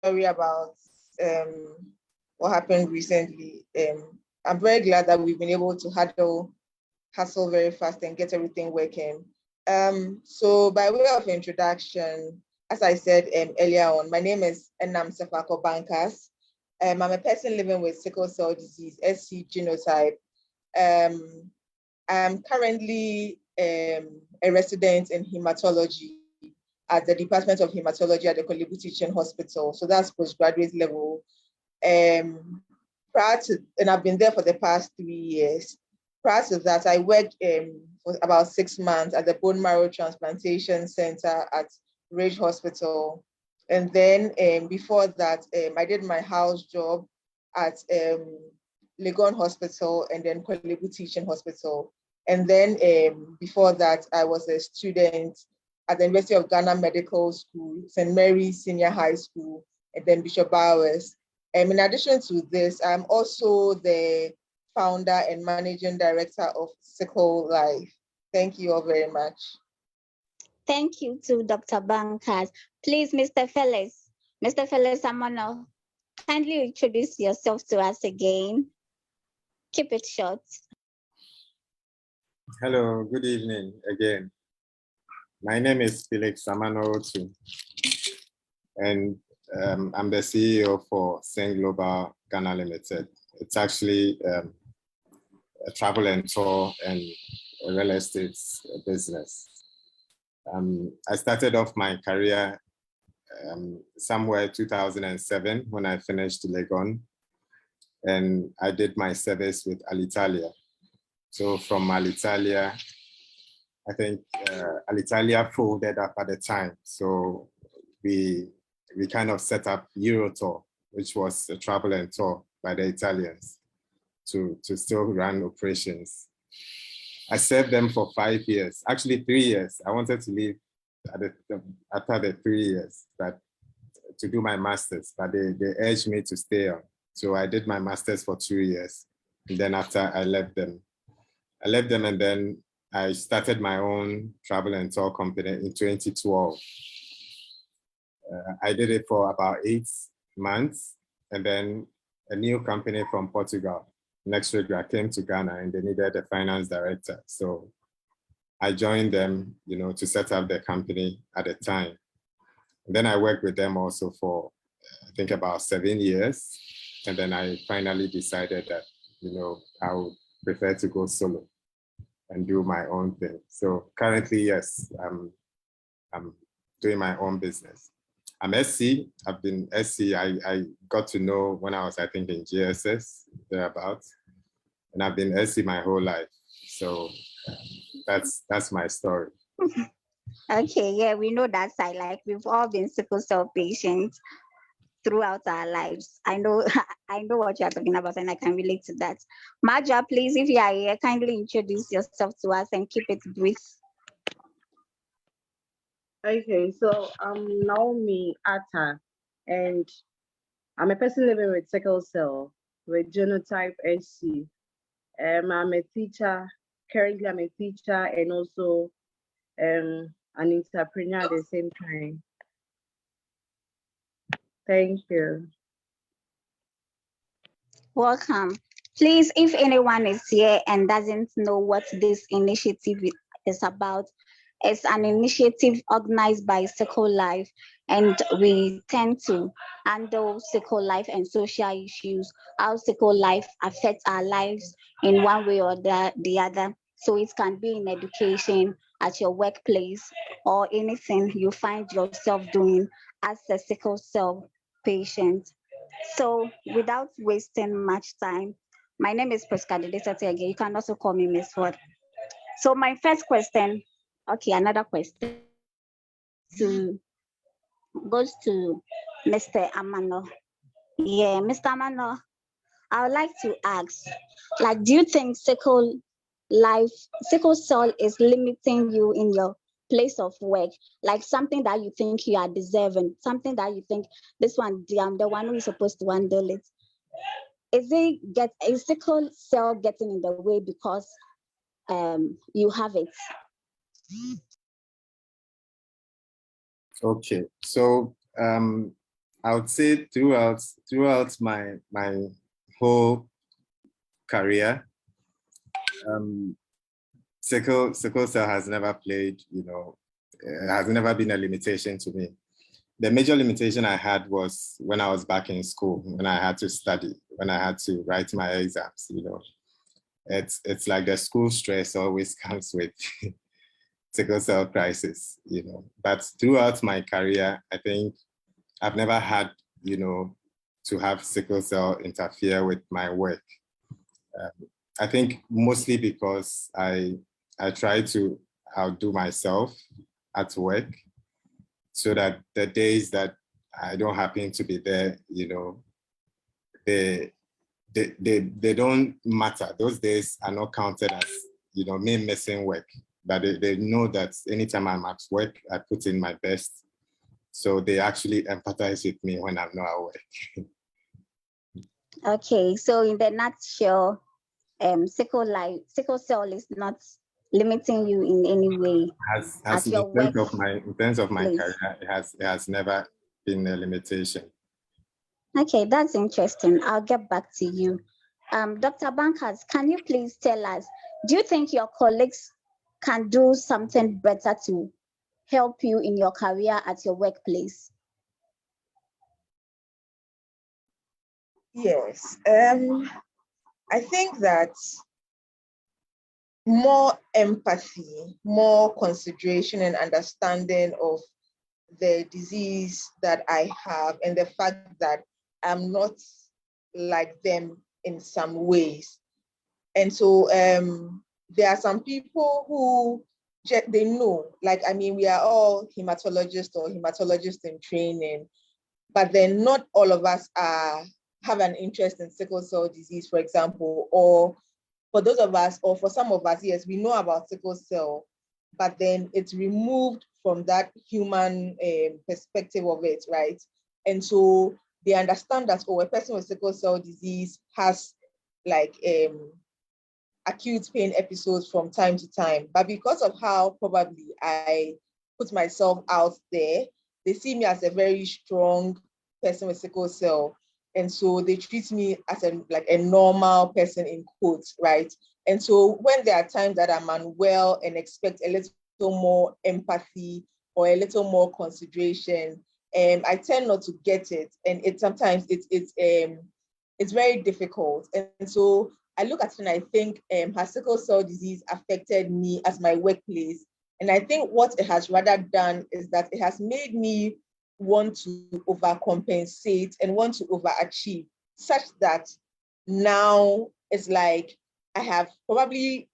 sorry about what happened recently. I'm very glad that we've been able to hustle very fast and get everything working. So by way of introduction, as I said earlier on, my name is Enam Sefako Bankas. I'm a person living with sickle cell disease, SC genotype. I'm currently a resident in hematology at the Department of Hematology at the Kolebu Teaching Hospital. So that's postgraduate level. And I've been there for the past 3 years. Prior to that, I worked for about 6 months at the Bone Marrow Transplantation Center at Ridge Hospital. And then before that, I did my house job at Legon Hospital and then Kolebu Teaching Hospital. And then before that, I was a student at the University of Ghana Medical School, St. Mary's Senior High School, and then Bishop Bowers. In addition to this, I'm also the founder and managing director of Sickle Life. Thank you all very much. Thank you to Dr. Bankas. Please, Mr. Felix Amano, kindly introduce yourself to us again. Keep it short. Hello, good evening again. My name is Felix Amano, and I'm the CEO for Sen Global Ghana Limited. It's actually a travel and tour and a real estate business. I started off my career somewhere 2007 when I finished Legon, and I did my service with Alitalia. So from Alitalia, I think Alitalia folded up at the time. So we kind of set up Eurotour, which was a travel and tour by the Italians to still run operations. I served them for 5 years, actually 3 years. I wanted to leave after the 3 years to do my master's, but they urged me to stay on. So I did my master's for 2 years. And then after I left them and then I started my own travel and tour company in 2012. I did it for about 8 months, and then a new company from Portugal, Next Regular, came to Ghana and they needed a finance director. So I joined them, to set up the company at the time. And then I worked with them also for, I think, about 7 years. And then I finally decided that, I would prefer to go solo and do my own thing. So currently, yes, I'm doing my own business. I'm SC. I've been SC. I got to know when I was, I think, in GSS, thereabouts. And I've been SC my whole life. So that's my story. Okay, yeah, we know that side. Like, we've all been sickle cell patients throughout our lives. I know what you're talking about, and I can relate to that. Marja, please, if you are here, kindly introduce yourself to us and keep it brief. Okay, so I'm Naomi Atta, and I'm a person living with sickle cell with genotype SC. I'm a teacher. Currently, I'm a teacher and also an entrepreneur at the same time. Thank you. Welcome. Please, if anyone is here and doesn't know what this initiative is about, it's an initiative organized by Sickle Life, and we tend to handle Sickle Life and social issues, how Sickle Life affects our lives in one way or the other. So it can be in education, at your workplace, or anything you find yourself doing as a sickle cell patient. So without wasting much time, my name is Prisca Dedesate again. You can also call me Miss Ward. So my first question, another question goes to Mr. Amano. Yeah, Mr. Amano, I would like to ask, do you think sickle cell is limiting you in your place of work, like something that you think you are deserving, something that you think this one, I'm the one who is supposed to handle it? Is sickle cell getting in the way because you have it? Okay, so I would say throughout my whole career, sickle cell has never played, has never been a limitation to me. The major limitation I had was when I was back in school, when I had to study, when I had to write my exams. It's like the school stress always comes with sickle cell crisis. But throughout my career, I think I've never had, to have sickle cell interfere with my work. I think mostly because I try to outdo myself at work, so that the days that I don't happen to be there, they don't matter. Those days are not counted as, me missing work. But they know that anytime I'm at work, I put in my best. So they actually empathize with me when I'm not at work. Okay, so in the nutshell, sickle cell is not limiting you in any way Has at your work in terms of my place. career, it has never been a limitation. Okay, that's interesting. I'll get back to you. Dr. Bankers, can you please tell us, do you think your colleagues can do something better to help you in your career at your workplace? Yes. I think that more empathy, more consideration and understanding of the disease that I have and the fact that I'm not like them in some ways. And so there are some people who they know, like, I mean, we are all hematologists in training, but then not all of us have an interest in sickle cell disease, for example, or for those of us, or for some of us, yes, we know about sickle cell, but then it's removed from that human perspective of it, right? And so they understand that, oh, a person with sickle cell disease has like acute pain episodes from time to time. But because of how probably I put myself out there, they see me as a very strong person with sickle cell. And so they treat me as a normal person in quotes, right? And so when there are times that I'm unwell and expect a little more empathy or a little more consideration, I tend not to get it. And sometimes it's very difficult. And so I look at it and I think, has sickle cell disease affected me as my workplace? And I think what it has rather done is that it has made me want to overcompensate and want to overachieve, such that now it's like I have probably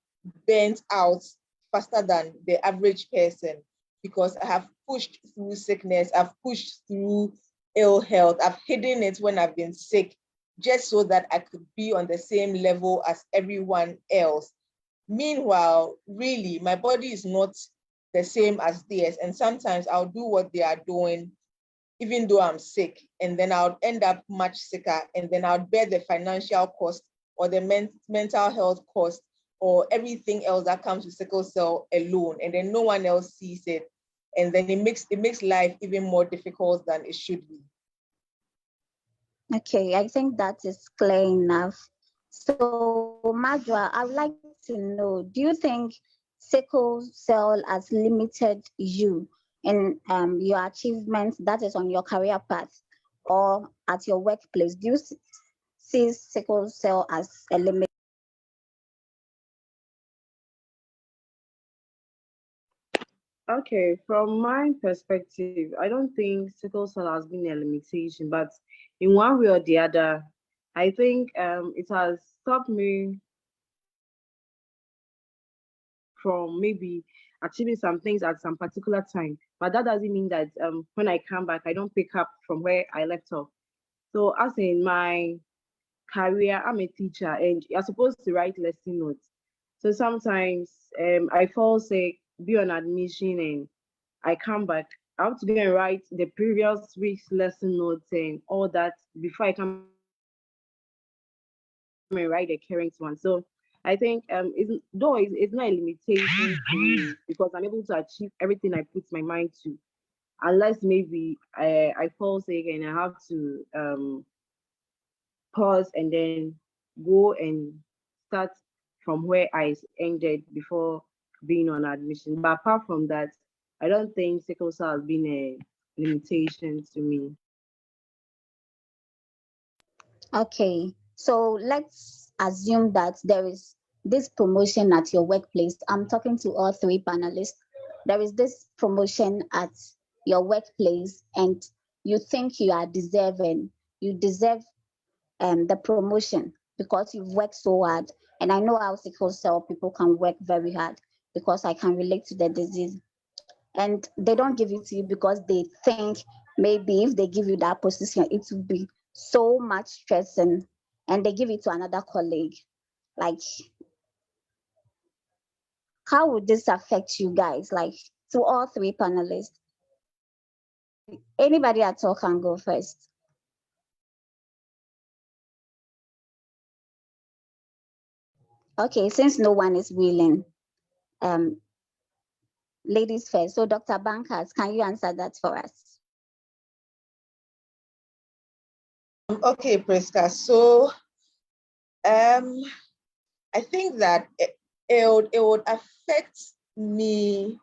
burnt out faster than the average person, because I have pushed through sickness, I've pushed through ill health, I've hidden it when I've been sick, just so that I could be on the same level as everyone else. Meanwhile, really, my body is not the same as theirs. And sometimes I'll do what they are doing, even though I'm sick, and then I'll end up much sicker, and then I'll bear the financial cost or the mental health cost or everything else that comes with sickle cell alone, and then no one else sees it. And then it makes life even more difficult than it should be. Okay, I think that is clear enough. So, Majwa, I would like to know, do you think sickle cell has limited you in your achievements, that is on your career path or at your workplace? Do you see sickle cell as a limit? Okay, from my perspective, I don't think sickle cell has been a limitation, but in one way or the other, I think it has stopped me from maybe achieving some things at some particular time. But that doesn't mean that when I come back, I don't pick up from where I left off. So, as in my career, I'm a teacher and you're supposed to write lesson notes. So sometimes I fall sick, be on admission, and I come back. I have to go and write the previous week's lesson notes and all that before I come and write the current one. So I think it's not a limitation to me because I'm able to achieve everything I put my mind to. unless maybe I fall sick and I have to pause and then go and start from where I ended before being on admission. But apart from that, I don't think sickle cell has been a limitation to me. Okay, so let's assume that there is this promotion at your workplace. I'm talking to all three panelists. There is this promotion at your workplace, and you think you are deserving. You deserve the promotion because you've worked so hard. And I know how sickle cell people can work very hard because I can relate to the disease. And they don't give it to you because they think maybe if they give you that position, it will be so much stress, and they give it to another colleague. Like, how would this affect you guys? Like, to all three panelists, anybody at all can go first. Okay, since no one is willing, um, ladies first. So, Dr. Bankers, can you answer that for us? Okay, Priska. So I think that it would affect me,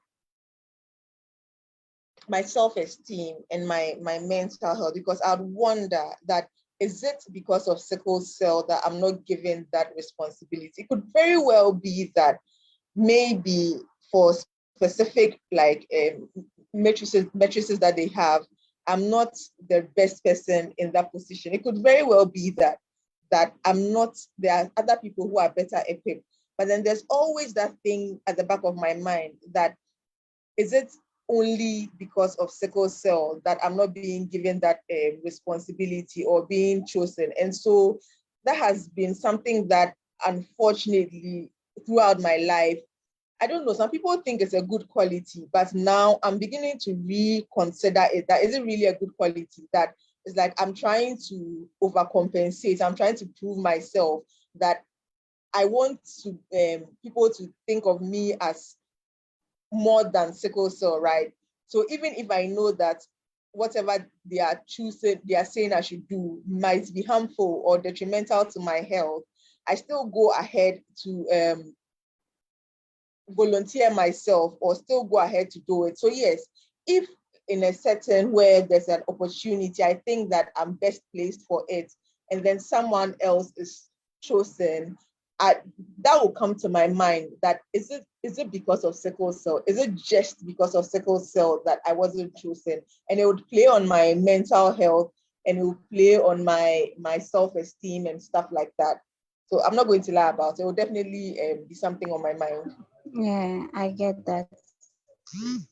my self-esteem and my mental health, because I'd wonder that, is it because of sickle cell that I'm not given that responsibility? It could very well be that maybe for specific like matrices that they have, I'm not the best person in that position. It could very well be that I'm not, there are other people who are better equipped. But then there's always that thing at the back of my mind that, is it only because of sickle cell that I'm not being given that responsibility or being chosen? And so that has been something that, unfortunately, throughout my life, I don't know, some people think it's a good quality, but now I'm beginning to reconsider it. That, is it really a good quality? That it's like I'm trying to overcompensate. I'm trying to prove myself that I want to people to think of me as more than sickle cell, right? So even if I know that whatever they are choosing, they are saying I should do might be harmful or detrimental to my health, I still go ahead to volunteer myself or still go ahead to do it. So yes, if in a setting where there's an opportunity, I think that I'm best placed for it, and then someone else is chosen, that will come to my mind, that is it because of sickle cell? Is it just because of sickle cell that I wasn't chosen? And it would play on my mental health, and it would play on my self-esteem and stuff like that. So I'm not going to lie about it. It will definitely be something on my mind. Yeah, I get that.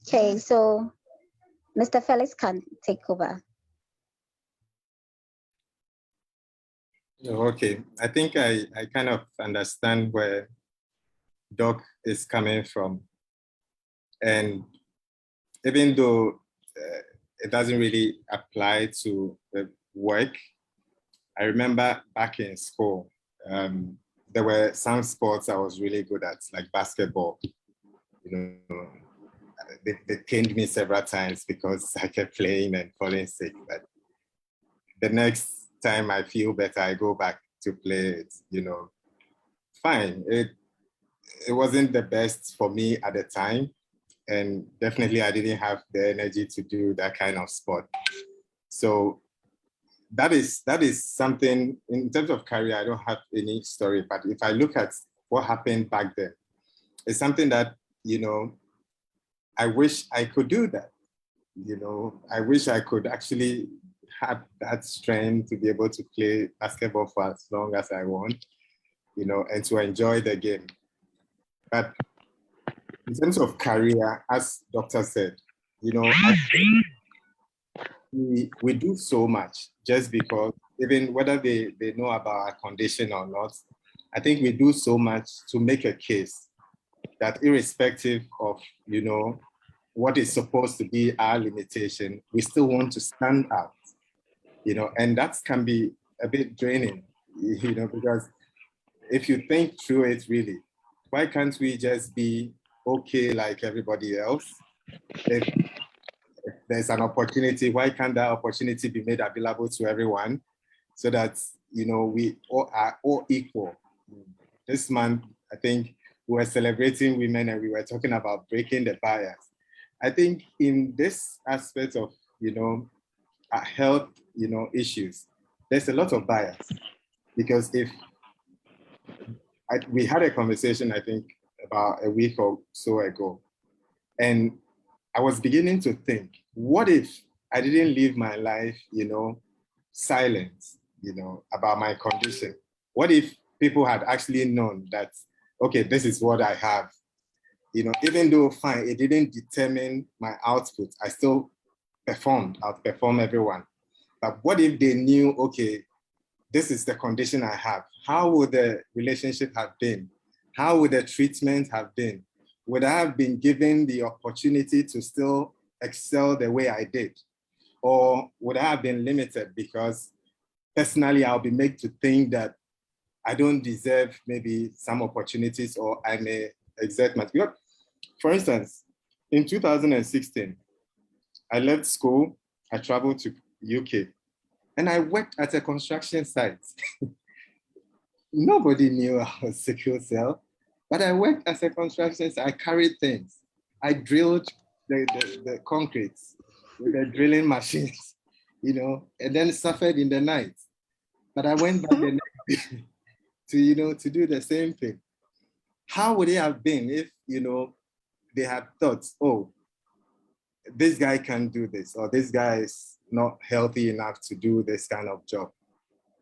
Okay, so Mr. Felix can take over. Okay, I think I kind of understand where Doc is coming from. And even though it doesn't really apply to the work, I remember back in school, there were some sports I was really good at, like basketball. You know, they caned me several times because I kept playing and falling sick. But the next time I feel better, I go back to play it, fine. It wasn't the best for me at the time. And definitely I didn't have the energy to do that kind of sport. So that is something, in terms of career, I don't have any story, but if I look at what happened back then, it's something that, I wish I could do that. I wish I could actually have that strength to be able to play basketball for as long as I want, and to enjoy the game. But in terms of career, as Doctor said, I think we do so much just because, even whether they know about our condition or not, I think we do so much to make a case that irrespective of, what is supposed to be our limitation, we still want to stand out, and that can be a bit draining, because if you think through it really, why can't we just be okay like everybody else? If there's an opportunity, why can't that opportunity be made available to everyone so that, we all are all equal? This month, I think we were celebrating women and we were talking about breaking the barriers. I think in this aspect of, health, issues, there's a lot of bias, because we had a conversation, I think, about a week or so ago, and I was beginning to think, what if I didn't live my life, silent, about my condition? What if people had actually known that, okay, this is what I have, even though fine, it didn't determine my output, I still outperform everyone. But what if they knew, okay, this is the condition I have? How would the relationship have been? How would the treatment have been? Would I have been given the opportunity to still excel the way I did? Or would I have been limited because personally I'll be made to think that I don't deserve maybe some opportunities, or I may exert my, for instance, in 2016, I left school, I traveled to UK, and I worked at a construction site. Nobody knew I was sickle cell, but I worked as a construction site. I carried things. I drilled the concrete with the drilling machines, and then suffered in the night. But I went back the next day to do the same thing. How would it have been if, they had thought, oh, this guy can do this, or this guy is not healthy enough to do this kind of job?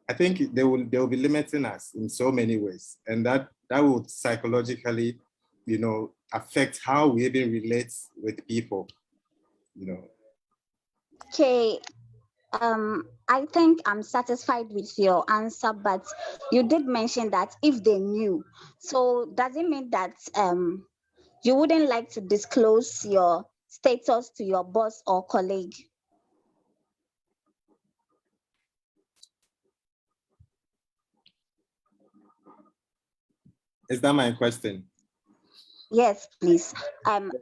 I think they will be limiting us in so many ways, and that would psychologically, affect how we even relate with people, Okay, I think I'm satisfied with your answer, but you did mention that if they knew. So does it mean that you wouldn't like to disclose your status to your boss or colleague? Is that my question? Yes, please.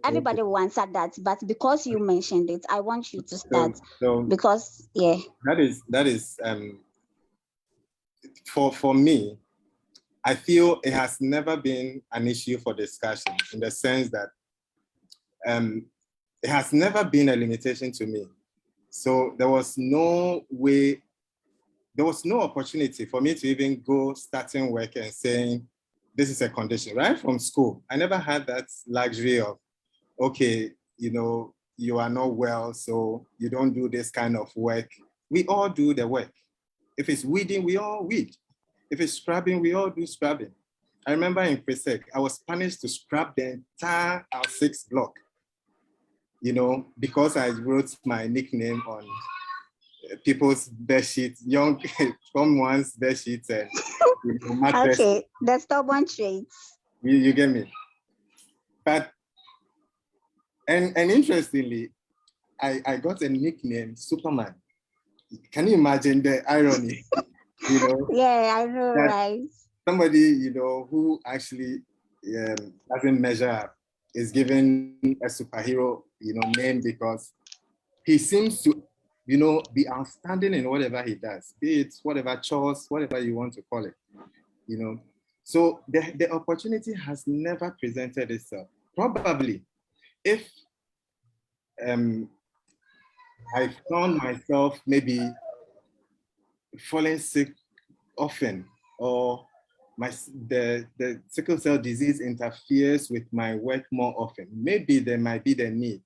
Everybody will answer that, but because you mentioned it, I want you to start. So because that is for me, I feel it has never been an issue for discussion, in the sense that it has never been a limitation to me. So there was no opportunity for me to even go starting work and saying, this is a condition, right from school. I never had that luxury of, okay, you are not well, so you don't do this kind of work. We all do the work. If it's weeding, we all weed. If it's scrubbing, we all do scrubbing. I remember in Presec, I was punished to scrub the entire R6 block, because I wrote my nickname on people's bed sheets, young someone's bed sheets, and okay, the stubborn traits. You get me? But and interestingly, I got a nickname, Superman. Can you imagine the irony? Yeah, I know, right? Somebody who actually doesn't measure up is given a superhero name because he seems to be outstanding in whatever he does, be it whatever chores, whatever you want to call it, So the opportunity has never presented itself. Probably if I found myself maybe falling sick often, or the sickle cell disease interferes with my work more often, maybe there might be the need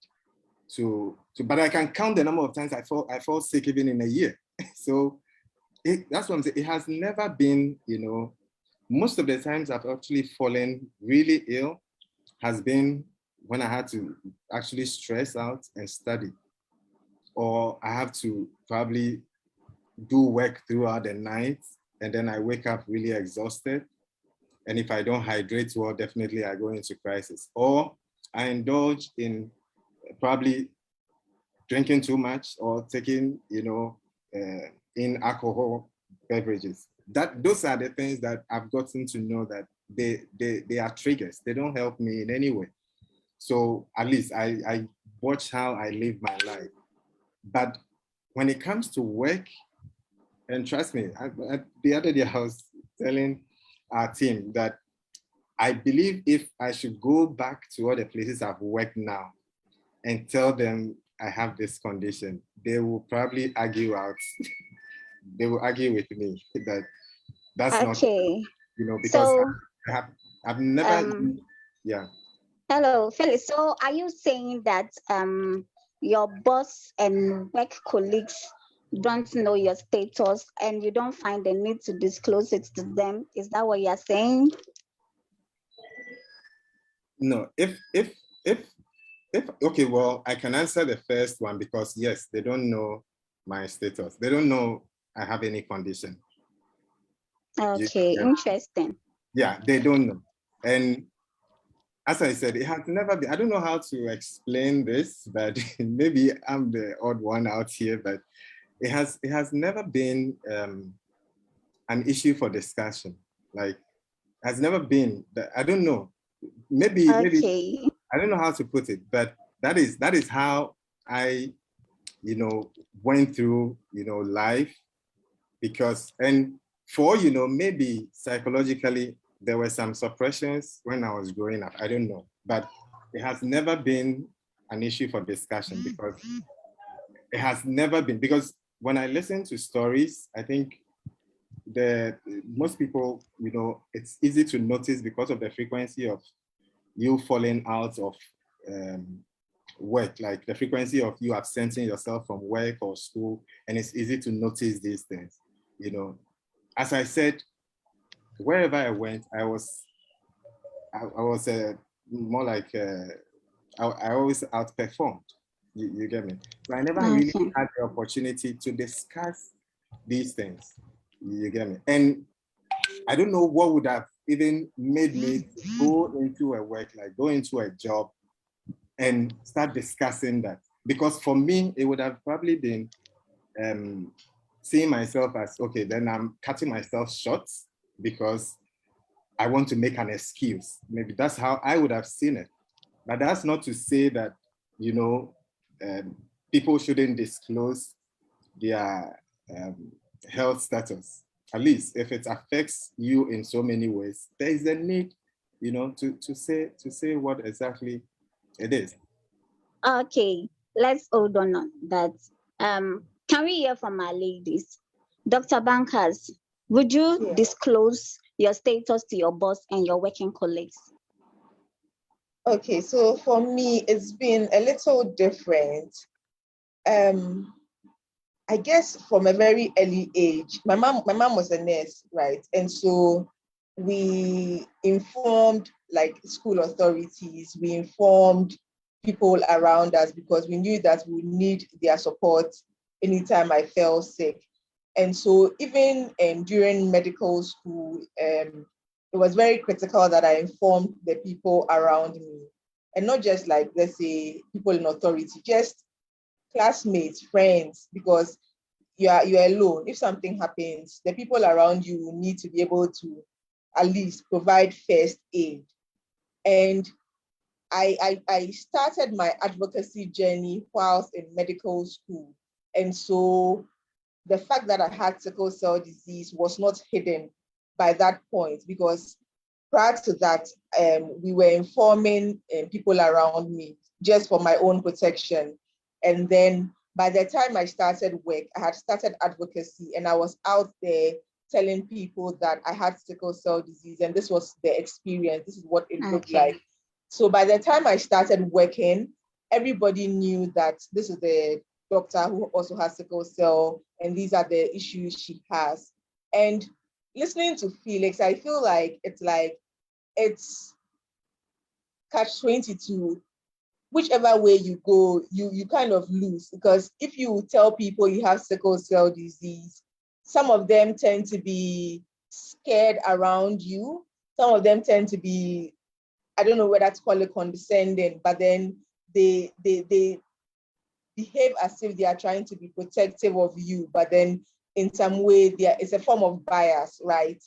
to but I can count the number of times I fall sick even in a year. So that's what I'm saying. It has never been, most of the times I've actually fallen really ill has been when I had to actually stress out and study, or I have to probably do work throughout the night, and then I wake up really exhausted. And if I don't hydrate well, definitely I go into crisis. Or I indulge in probably drinking too much or taking, in alcohol beverages. Those are the things that I've gotten to know that they are triggers. They don't help me in any way. So at least I watch how I live my life. But when it comes to work, and trust me, the other day I was telling our team that I believe if I should go back to all the places I've worked now and tell them I have this condition, they will probably argue out. They will argue with me that that's not, Okay. because So, I've never, yeah. hello, Phyllis. So, are you saying that your boss and work colleagues don't know your status and you don't find the need to disclose it to them? Is that what you're saying? No, if okay, well, I can answer the first one because yes, they don't know my status. They don't know I have any condition. Okay, interesting. Yeah, they don't know. And as I said, it has never been, I don't know how to explain this, but maybe I'm the odd one out here, but it has never been an issue for discussion. Like, has never been that, I don't know. Maybe I don't know how to put it, but that is how I, went through, life, because, and for, maybe psychologically, there were some suppressions when I was growing up. I don't know, but it has never been an issue for discussion because it has never been, because when I listen to stories, I think most people, it's easy to notice because of the frequency of you falling out of work, like the frequency of you absenting yourself from work or school, and it's easy to notice these things. As I said, wherever I went, I was more like I always outperformed. You get me? So I never really had the opportunity to discuss these things. You get me? And I don't know what would have even made me go into a work, like go into a job and start discussing that. Because for me, it would have probably been seeing myself as, okay, then I'm cutting myself short because I want to make an excuse. Maybe that's how I would have seen it. But that's not to say that, people shouldn't disclose their health status. At least if it affects you in so many ways, there is a need, to say what exactly it is. Okay, let's hold on that. Can we hear from our ladies? Dr. Bankers, would you disclose your status to your boss and your working colleagues? Okay, so for me, it's been a little different. I guess from a very early age, my mom was a nurse, right? And so we informed like school authorities, we informed people around us because we knew that we would need their support anytime I fell sick. And so even during medical school, it was very critical that I informed the people around me, and not just like, let's say, people in authority, just classmates, friends, because you're alone. If something happens, the people around you need to be able to at least provide first aid. And I started my advocacy journey whilst in medical school. And so the fact that I had sickle cell disease was not hidden by that point, because prior to that, we were informing people around me just for my own protection. And then by the time I started work, I had started advocacy and I was out there telling people that I had sickle cell disease and this was the experience, this is what it looked like. So by the time I started working, everybody knew that this is the doctor who also has sickle cell and these are the issues she has. And listening to Felix, I feel like it's catch-22. Whichever way you go, you kind of lose, because if you tell people you have sickle cell disease, some of them tend to be scared around you. Some of them tend to be, I don't know whether to call it condescending, but then they behave as if they are trying to be protective of you, but then in some way it's a form of bias, right?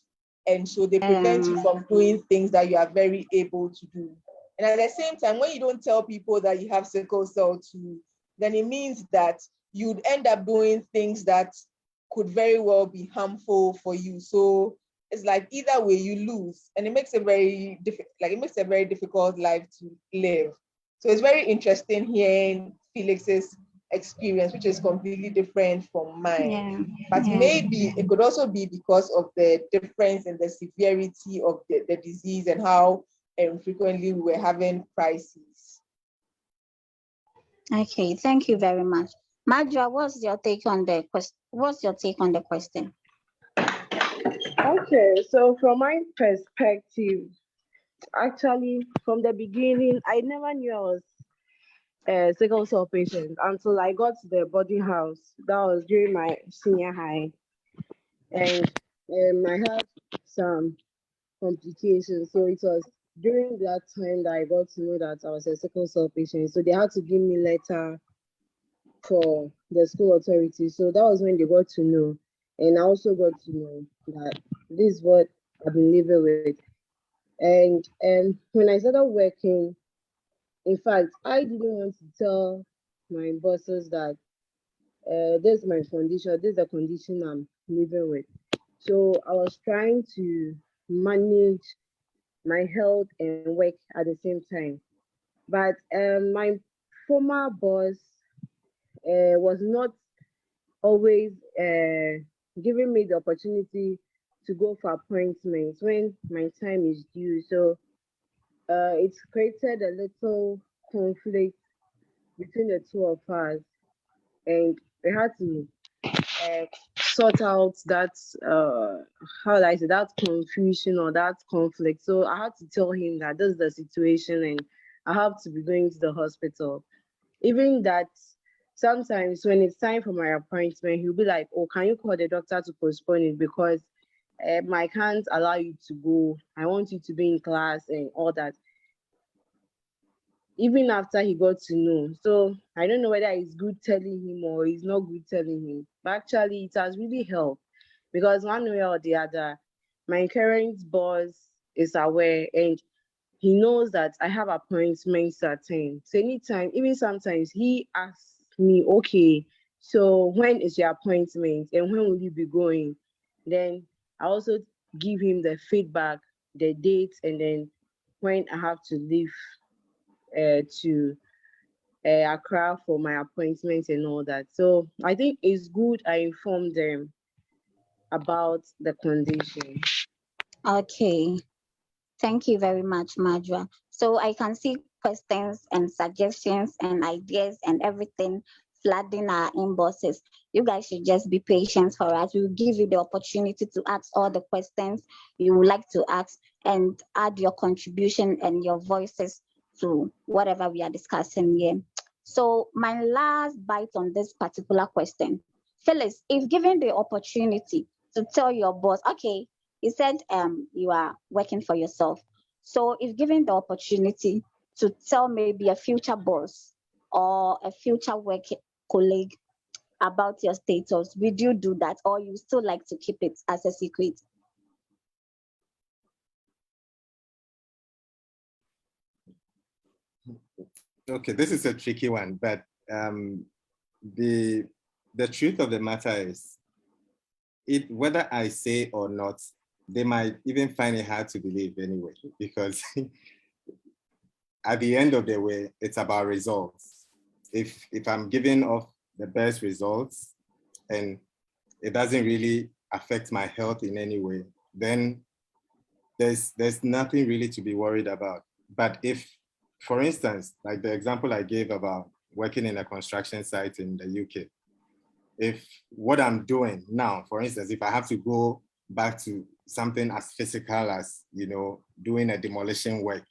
And so they prevent you from doing things that you are very able to do. And at the same time, when you don't tell people that you have sickle cell too, then it means that you'd end up doing things that could very well be harmful for you. So it's like either way you lose, and it makes a very difficult life to live. So it's very interesting hearing Felix's experience, which is completely different from mine. Yeah. But Yeah. maybe it could also be because of the difference in the severity of the disease and how frequently we were having crises. Okay, thank you very much. Madra, what's your take on the question? What's your take on the question? Okay, so from my perspective, actually, from the beginning, I never knew I was a sickle cell patient until I got to the boarding house. That was during my senior high, and I had some complications. So it was during that time that I got to know that I was a sickle cell patient. So they had to give me letter for the school authority. So that was when they got to know, and I also got to know that this is what I've been living with. And when I started working, in fact, I didn't want to tell my bosses that this is my condition, this is the condition I'm living with. So I was trying to manage my health and work at the same time. But my former boss was not always giving me the opportunity to go for appointments when my time is due. So it's created a little conflict between the two of us, and we had to sort out that how do I say, that confusion or that conflict. So I had to tell him that this is the situation and I have to be going to the hospital. Even that sometimes when it's time for my appointment, he'll be like, "Oh, can you call the doctor to postpone it because I can't allow you to go. I want you to be in class and all that." Even after he got to know. So I don't know whether it's good telling him or it's not good telling him. But actually, it has really helped because one way or the other, my current boss is aware and he knows that I have appointments to attend. So anytime, even sometimes he asks me, "Okay, so when is your appointment and when will you be going?" Then I also give him the feedback, the dates, and then when I have to leave to Accra for my appointment and all that. So I think it's good I inform them about the condition. Okay, thank you very much, Madra. So I can see questions and suggestions and ideas and everything flooding our inboxes. You guys should just be patient for us. We'll give you the opportunity to ask all the questions you would like to ask and add your contribution and your voices to whatever we are discussing here. So my last bite on this particular question, Phyllis, if given the opportunity to tell your boss, okay, you said you are working for yourself. So if given the opportunity to tell maybe a future boss or a future work colleague about your status, would you do that or you still like to keep it as a secret? Okay, this is a tricky one, but the truth of the matter is, whether I say or not, they might even find it hard to believe anyway, because at the end of the way, it's about results. If I'm giving off the best results and it doesn't really affect my health in any way, then there's nothing really to be worried about. But if, for instance, like the example I gave about working in a construction site in the UK, if what I'm doing now, for instance, if I have to go back to something as physical as, doing a demolition work,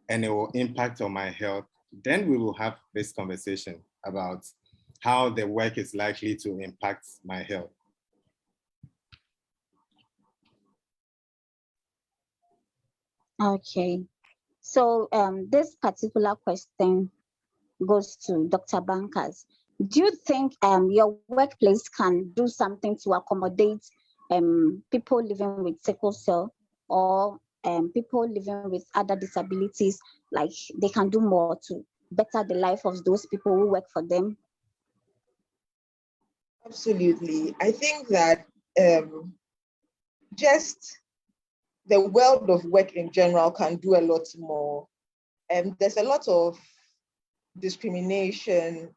and it will impact on my health, then we will have this conversation about how the work is likely to impact my health. Okay. So this particular question goes to Dr. Bankers. Do you think your workplace can do something to accommodate people living with sickle cell or people living with other disabilities, like they can do more to better the life of those people who work for them? Absolutely. I think that just the world of work in general can do a lot more. There's a lot of discrimination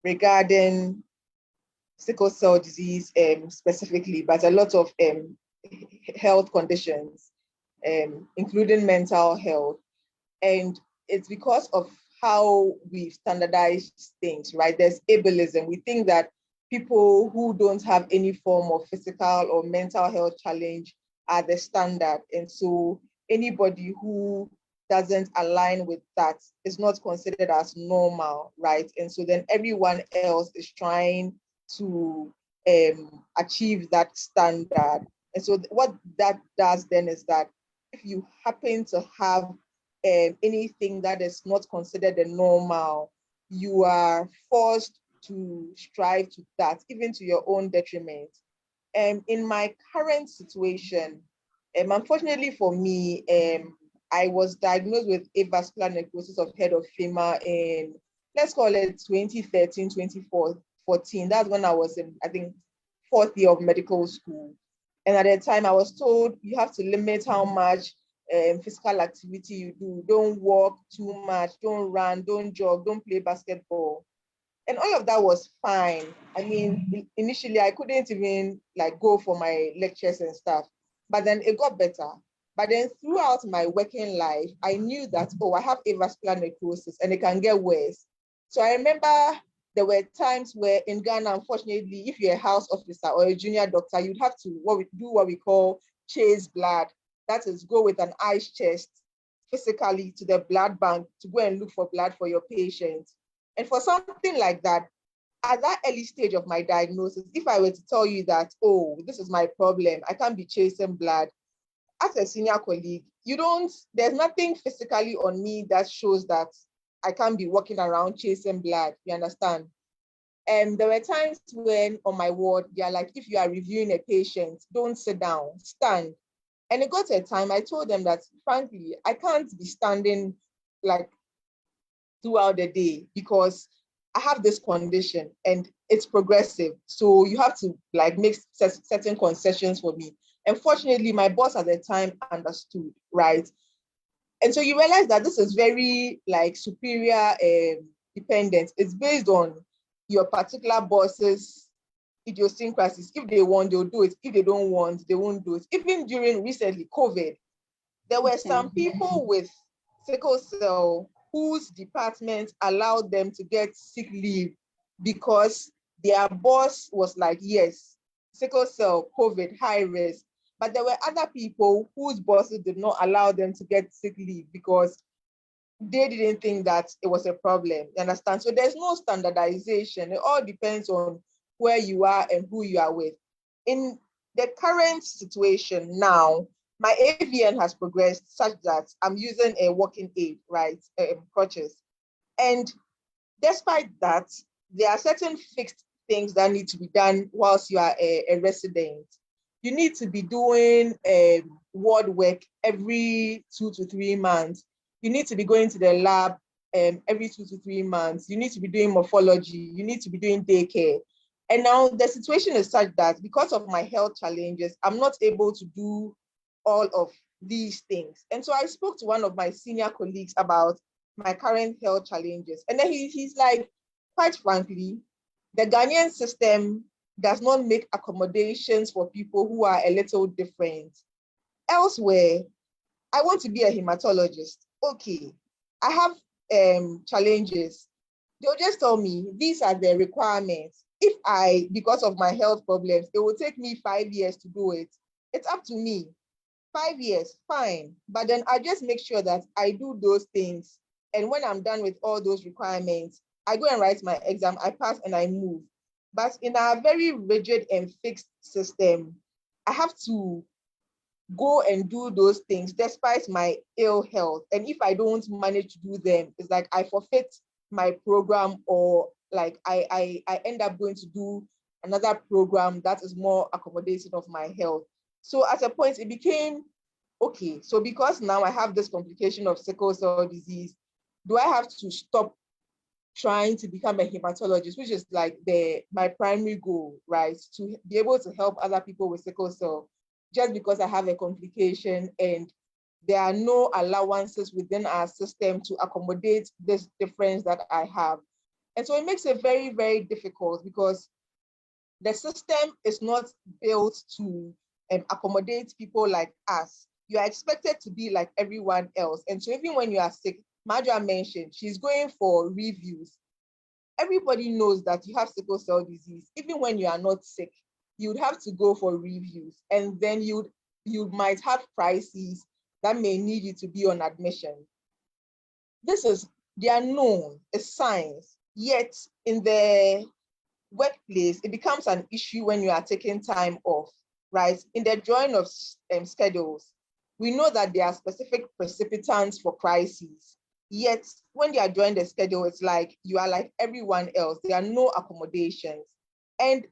regarding sickle cell disease specifically, but a lot of health conditions, including mental health. And it's because of how we've standardized things, right? There's ableism. We think that people who don't have any form of physical or mental health challenge are the standard. And so anybody who doesn't align with that is not considered as normal, right? And so then everyone else is trying to achieve that standard. And so what that does then is that if you happen to have anything that is not considered a normal, you are forced to strive to that, even to your own detriment. In my current situation, unfortunately for me, I was diagnosed with avascular necrosis of head of femur in, let's call it 2013, 2014. That's when I was in, I think, fourth year of medical school. And at the time, I was told you have to limit how much physical activity you do. Don't walk too much, don't run, don't jog, don't play basketball. And all of that was fine. I mean, initially I couldn't even like go for my lectures and stuff, but then it got better. But then throughout my working life, I knew that, oh, I have avascular necrosis and it can get worse. So I remember there were times where in Ghana, unfortunately, if you're a house officer or a junior doctor, you'd have to do what we call chase blood. That is, go with an ice chest physically to the blood bank to go and look for blood for your patient. And for something like that, at that early stage of my diagnosis, if I were to tell you that, oh, this is my problem, I can't be chasing blood, as a senior colleague, there's nothing physically on me that shows that I can't be walking around chasing blood, you understand? And there were times when on my ward, they're like, if you are reviewing a patient, don't sit down, stand. And it got to a time I told them that, frankly, I can't be standing like throughout the day because I have this condition and it's progressive. So you have to like make certain concessions for me. Unfortunately, my boss at the time understood, right? And so you realize that this is very like superior dependent. It's based on your particular boss's idiosyncrasies. If they want, they'll do it. If they don't want, they won't do it. Even during recently COVID, there were some people with sickle cell whose department allowed them to get sick leave because their boss was like, yes, sickle cell, COVID, high risk. But there were other people whose bosses did not allow them to get sick leave because they didn't think that it was a problem. You understand? So there's no standardization. It all depends on where you are and who you are with. In the current situation now, my AVN has progressed such that I'm using a walking aid, right? Crutches. And despite that, there are certain fixed things that need to be done whilst you are a resident. You need to be doing ward work every 2 to 3 months. You need to be going to the lab every 2 to 3 months. You need to be doing morphology. You need to be doing daycare. And now the situation is such that because of my health challenges, I'm not able to do all of these things. And so I spoke to one of my senior colleagues about my current health challenges. And then he's like, quite frankly, the Ghanaian system does not make accommodations for people who are a little different. Elsewhere, I want to be a hematologist. Okay, I have challenges. They'll just tell me these are the requirements. If because of my health problems, it will take me 5 years to do it. It's up to me. 5 years, fine. But then I just make sure that I do those things. And when I'm done with all those requirements, I go and write my exam, I pass and I move. But in a very rigid and fixed system, I have to go and do those things despite my ill health. And if I don't manage to do them, it's like I forfeit my program, or like I end up going to do another program that is more accommodating of my health. So at a point it became, okay, so because now I have this complication of sickle cell disease, do I have to stop trying to become a hematologist, which is like my primary goal, right? To be able to help other people with sickle cell, just because I have a complication and there are no allowances within our system to accommodate this difference that I have. And so it makes it very, very difficult because the system is not built to accommodate people like us. You are expected to be like everyone else. And so even when you are sick, Madra mentioned, she's going for reviews. Everybody knows that you have sickle cell disease. Even when you are not sick, you'd have to go for reviews. And then you might have crises that may need you to be on admission. They are known, it's science. Yet in the workplace, it becomes an issue when you are taking time off, right? In the drawing of schedules, we know that there are specific precipitants for crises. Yet when they are drawing the schedule, it's like you are like everyone else. There are no accommodations. And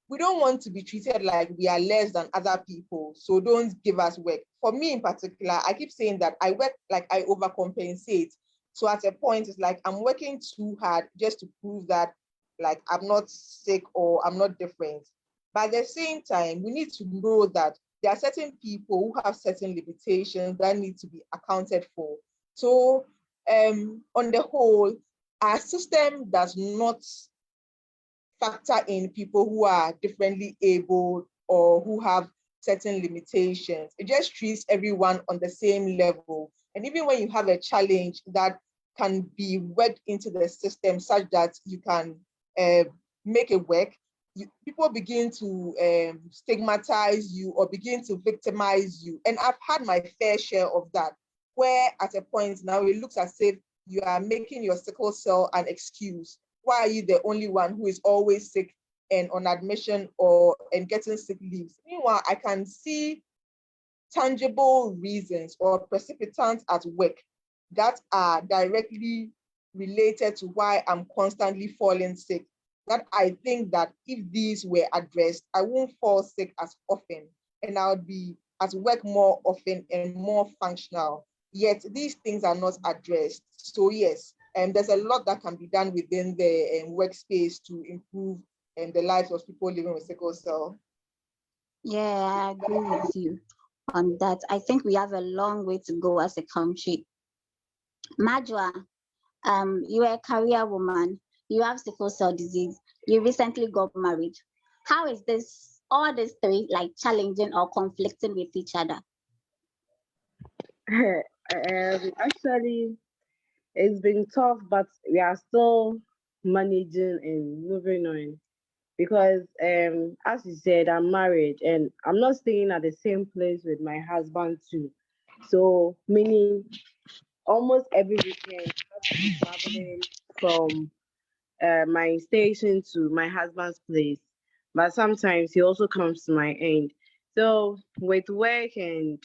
we don't want to be treated like we are less than other people, so don't give us work. For me in particular, I keep saying that I work like I overcompensate. So at a point, it's like I'm working too hard just to prove that like I'm not sick or I'm not different. But at the same time, we need to know that there are certain people who have certain limitations that need to be accounted for. So on the whole, our system does not factor in people who are differently able or who have certain limitations. It just treats everyone on the same level. And even when you have a challenge that can be worked into the system such that you can make it work, people begin to stigmatize you or begin to victimize you. And I've had my fair share of that, where at a point now it looks as if you are making your sickle cell an excuse. Why are you the only one who is always sick and on admission or and getting sick leaves? Meanwhile, I can see tangible reasons or precipitants at work that are directly related to why I'm constantly falling sick. That I think that if these were addressed, I won't fall sick as often and I would be at work more often and more functional. Yet these things are not addressed. So yes, and there's a lot that can be done within the workspace to improve the lives of people living with sickle cell. Yeah, I agree with you on that. I think we have a long way to go as a country. Majwa, you are a career woman, you have sickle cell disease, you recently got married. How is this, all these three, like challenging or conflicting with each other? Actually, it's been tough, but we are still managing and moving on. Because as you said, I'm married and I'm not staying at the same place with my husband too. So meaning almost every weekend I have to be traveling from my station to my husband's place. But sometimes he also comes to my end. So with work and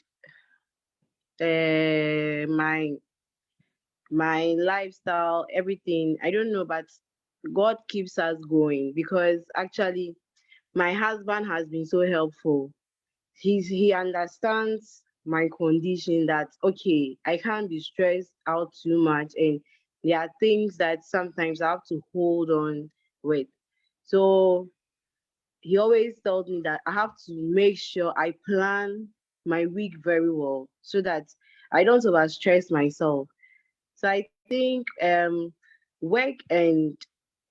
my lifestyle, everything, I don't know, but God keeps us going because actually my husband has been so helpful. He understands my condition that okay, I can't be stressed out too much and there are things that sometimes I have to hold on with. So he always tells me that I have to make sure I plan my week very well so that I don't overstress myself. So I think work and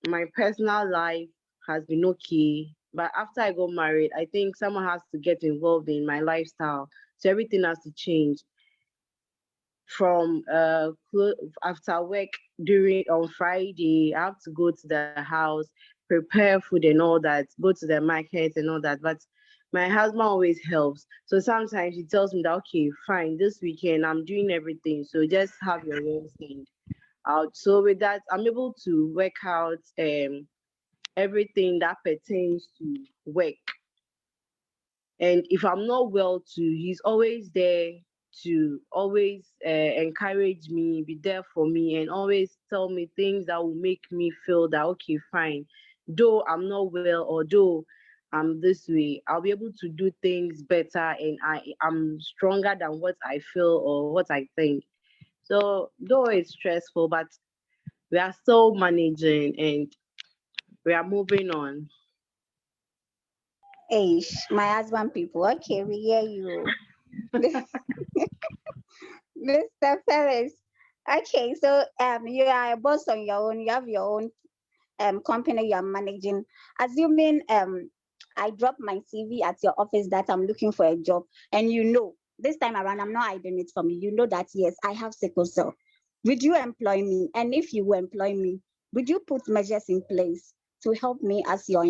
my personal life has been okay. But after I got married, I think someone has to get involved in my lifestyle. So everything has to change from after work during on Friday. I have to go to the house, prepare food and all that, go to the market and all that. But my husband always helps. So sometimes he tells me that okay, fine, this weekend I'm doing everything. So just have your weekend out. So with that, I'm able to work out everything that pertains to work. And if I'm not well too, he's always there to always encourage me, be there for me, and always tell me things that will make me feel that okay, fine. Though I'm not well, or though I'm this way, I'll be able to do things better, and I'm stronger than what I feel or what I think. So though it's stressful, but we are still managing and we are moving on. My husband people. Okay, we hear you. Mr. Ferris. Okay, so you are a boss on your own, you have your own company you are managing. Assuming I drop my CV at your office that I'm looking for a job, and this time around I'm not hiding it from you. You know that yes, I have sickle cell. Would you employ me? And if you will employ me, would you put measures in place to help me as your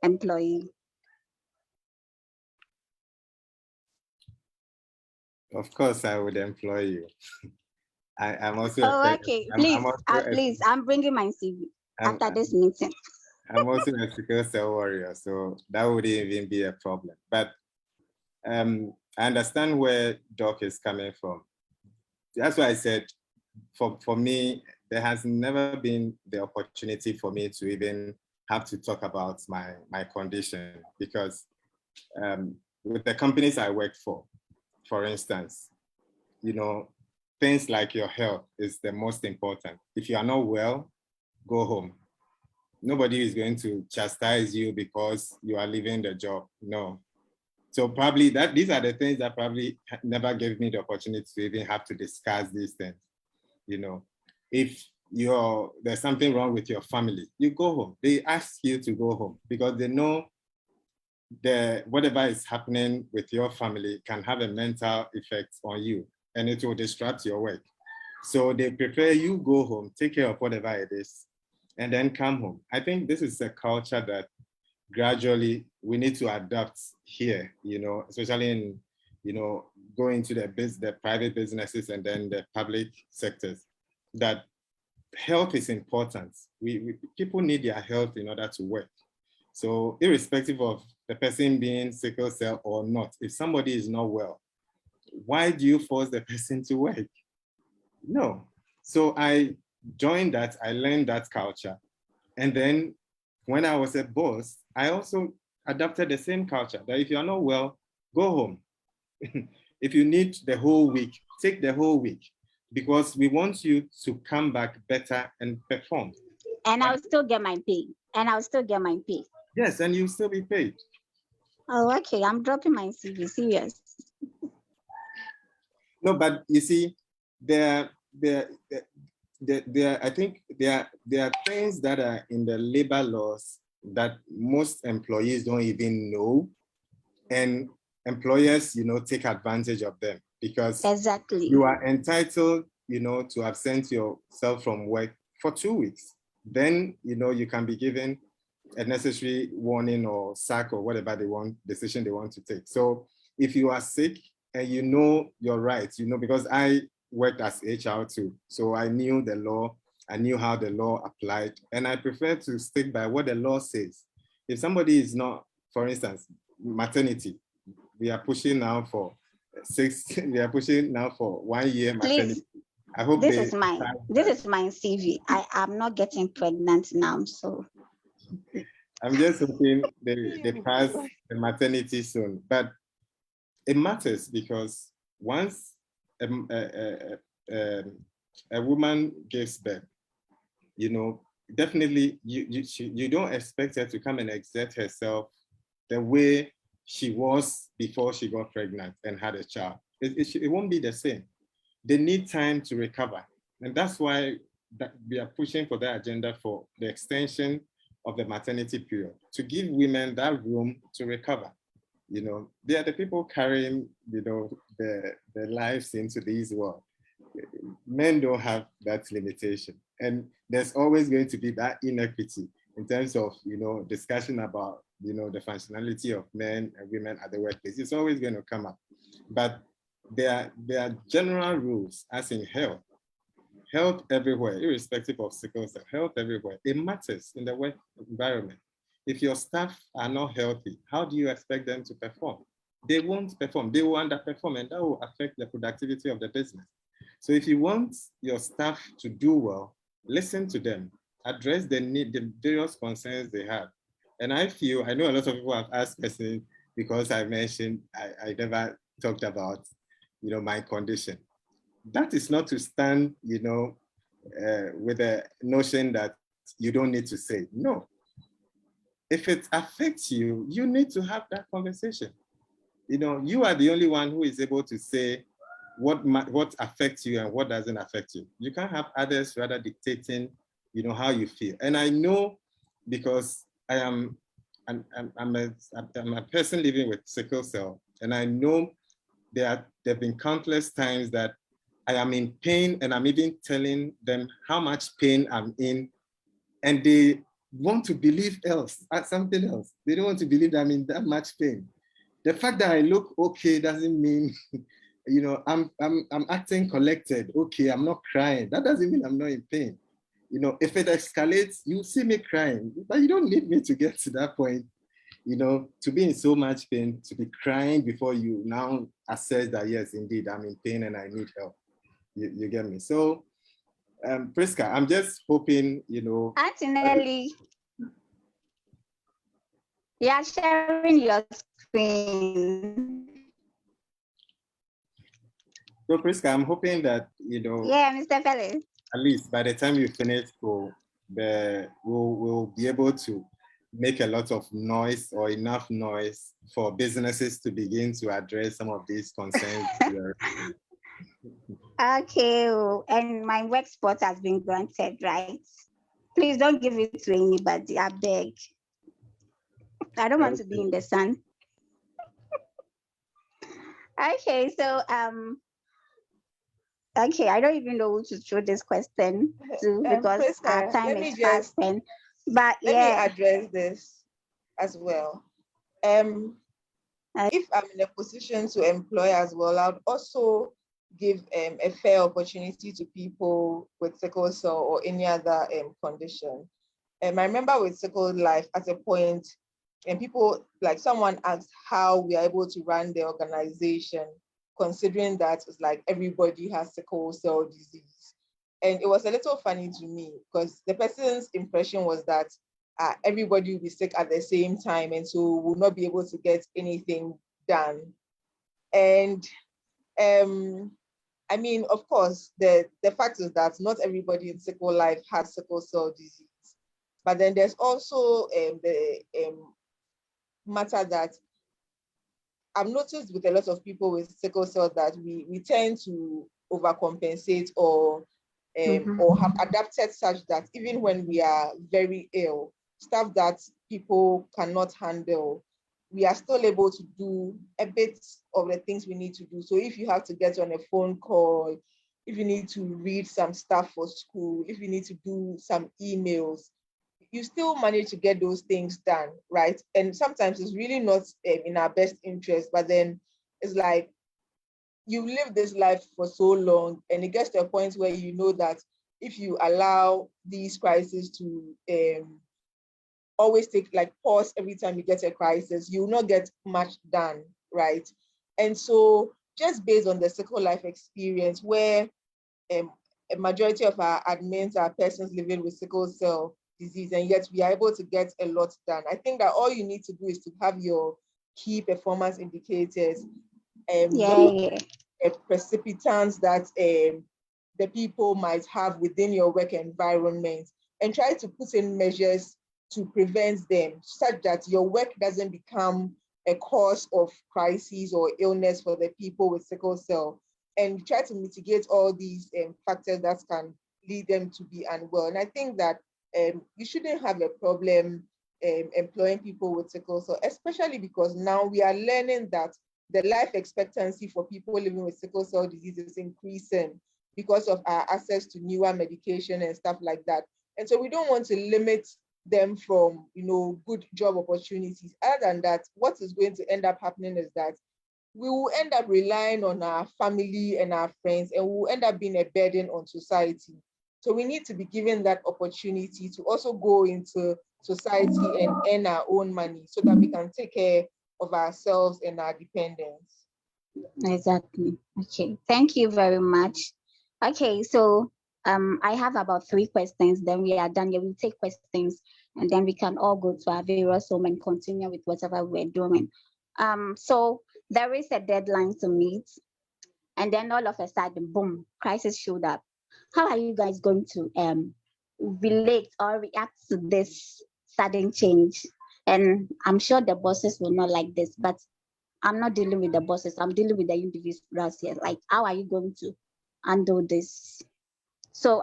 employee? Of course, I would employ you. I'm also okay. Please, I'm bringing my CV after this meeting. I'm also a sickle cell warrior, so that wouldn't even be a problem. But I understand where Doc is coming from. That's why I said, for me, there has never been the opportunity for me to even have to talk about my condition, because with the companies I work for instance, things like your health is the most important. If you are not well, go home. Nobody is going to chastise you because you are leaving the job. No. So probably these are the things that probably never gave me the opportunity to even have to discuss these things. If there's something wrong with your family, you go home. They ask you to go home because they know whatever is happening with your family can have a mental effect on you, and it will disrupt your work. So they prefer you go home, take care of whatever it is, and then come home. I think this is a culture that gradually we need to adapt here, especially in, going to the private businesses and then the public sectors, that health is important. People need their health in order to work. So irrespective of the person being sickle cell or not, if somebody is not well, why do you force the person to work? No. So I joined that, I learned that culture. And then when I was a boss, I also adopted the same culture, that if you're not well, go home. If you need the whole week, take the whole week, because we want you to come back better and perform. And I'll still get my pay. Yes, and you'll still be paid. Oh, okay. I'm dropping my CV, serious. No, but you see, I think there are things that are in the labor laws that most employees don't even know, and employers, take advantage of them, because exactly you are entitled, to absent yourself from work for 2 weeks. Then, you can be given a necessary warning or sack or whatever decision they want to take. So if you are sick and your rights, because I worked as HR too, so I knew the law, I knew how the law applied, and I prefer to stick by what the law says. If somebody is not, for instance, maternity, we are pushing now for 1 year maternity. Please. I hope this is my CV. I am not getting pregnant now, so I'm just hoping they pass the maternity soon. But it matters, because once a woman gives birth, definitely you don't expect her to come and exert herself the way she was before she got pregnant and had a child. It won't be the same. They need time to recover. And that's why we are pushing for that agenda for the extension of the maternity period, to give women that room to recover. They are the people carrying, their lives into this world. Men don't have that limitation. And there's always going to be that inequity in terms of, discussion about, the functionality of men and women at the workplace. It's always going to come up. But there are general rules, as in health. Health everywhere, irrespective of sickle cell, health everywhere. It matters in the work environment. If your staff are not healthy, how do you expect them to perform? They won't perform, they will underperform, and that will affect the productivity of the business. So if you want your staff to do well, listen to them, address the various concerns they have. And I know a lot of people have asked questions because I mentioned, I never talked about, my condition. That is not to stand, with the notion that you don't need to say. No. If it affects you, you need to have that conversation. You know, you are the only one who is able to say what affects you and what doesn't affect you. You can't have others rather dictating, you know, how you feel. And I know, because I'm a person living with sickle cell, and I know there have been countless times that I am in pain, and I'm even telling them how much pain I'm in, and they want to believe something else. They don't want to believe that I'm in that much pain. The fact that I look okay doesn't mean, you know, I'm acting collected. Okay, I'm not crying. That doesn't mean I'm not in pain. You know, if it escalates, you see me crying, but you don't need me to get to that point, you know, to be in so much pain, to be crying before you now assess that, yes, indeed, I'm in pain and I need help. You get me? So, Priska, I'm just hoping, you know. Auntie Nelly, you are sharing your screen. So, Priska, I'm hoping that, you know. Yeah, Mr. Felix. At least by the time you finish, we'll be able to make a lot of noise, or enough noise for businesses to begin to address some of these concerns. Okay, and my work spot has been granted, right? Please don't give it to anybody, I beg. I don't want to be in the sun. Okay, so okay, I don't even know who to throw this question to, because Priska, our time is fast spent. But let yeah, me address this as well. If I'm in a position to employ as well, I would also give a fair opportunity to people with sickle cell or any other condition. I remember with Sickle Life at a point, and people, like someone asked how we are able to run the organization, considering that it's like everybody has sickle cell disease. And it was a little funny to me, because the person's impression was that everybody will be sick at the same time, and so will not be able to get anything done. And I mean, of course, the fact is that not everybody in Sickle Life has sickle cell disease. But then there's also the matter that I've noticed with a lot of people with sickle cell, that we tend to overcompensate, or have adapted such that even when we are very ill, stuff that people cannot handle, we are still able to do a bit of the things we need to do. So if you have to get on a phone call, if you need to read some stuff for school, if you need to do some emails, you still manage to get those things done, right? And sometimes it's really not in our best interest, but then it's like you live this life for so long, and it gets to a point where you know that if you allow these crises to always take like pause every time you get a crisis, you will not get much done, right? And so just based on the Sickle Life experience, where a majority of our admins are persons living with sickle cell disease, and yet we are able to get a lot done. I think that all you need to do is to have your key performance indicators, precipitants that the people might have within your work environment, and try to put in measures to prevent them, such that your work doesn't become a cause of crisis or illness for the people with sickle cell, and try to mitigate all these factors that can lead them to be unwell. And I think that you shouldn't have a problem employing people with sickle cell, especially because now we are learning that the life expectancy for people living with sickle cell disease is increasing because of our access to newer medication and stuff like that. And so we don't want to limit them from, good job opportunities. Other than that, what is going to end up happening is that we will end up relying on our family and our friends, and we will end up being a burden on society. So we need to be given that opportunity to also go into society and earn our own money, so that we can take care of ourselves and our dependents. Exactly. Okay. Thank you very much. Okay, so I have about 3 questions, then we are done. Yeah, we'll take questions, and then we can all go to our various home and continue with whatever we're doing. So there is a deadline to meet, and then all of a sudden, boom, crisis showed up. how are you guys going to relate or react to this sudden change? And I'm sure the bosses will not like this, but I'm not dealing with the bosses. I'm dealing with the individuals here. Like, how are you going to handle this? So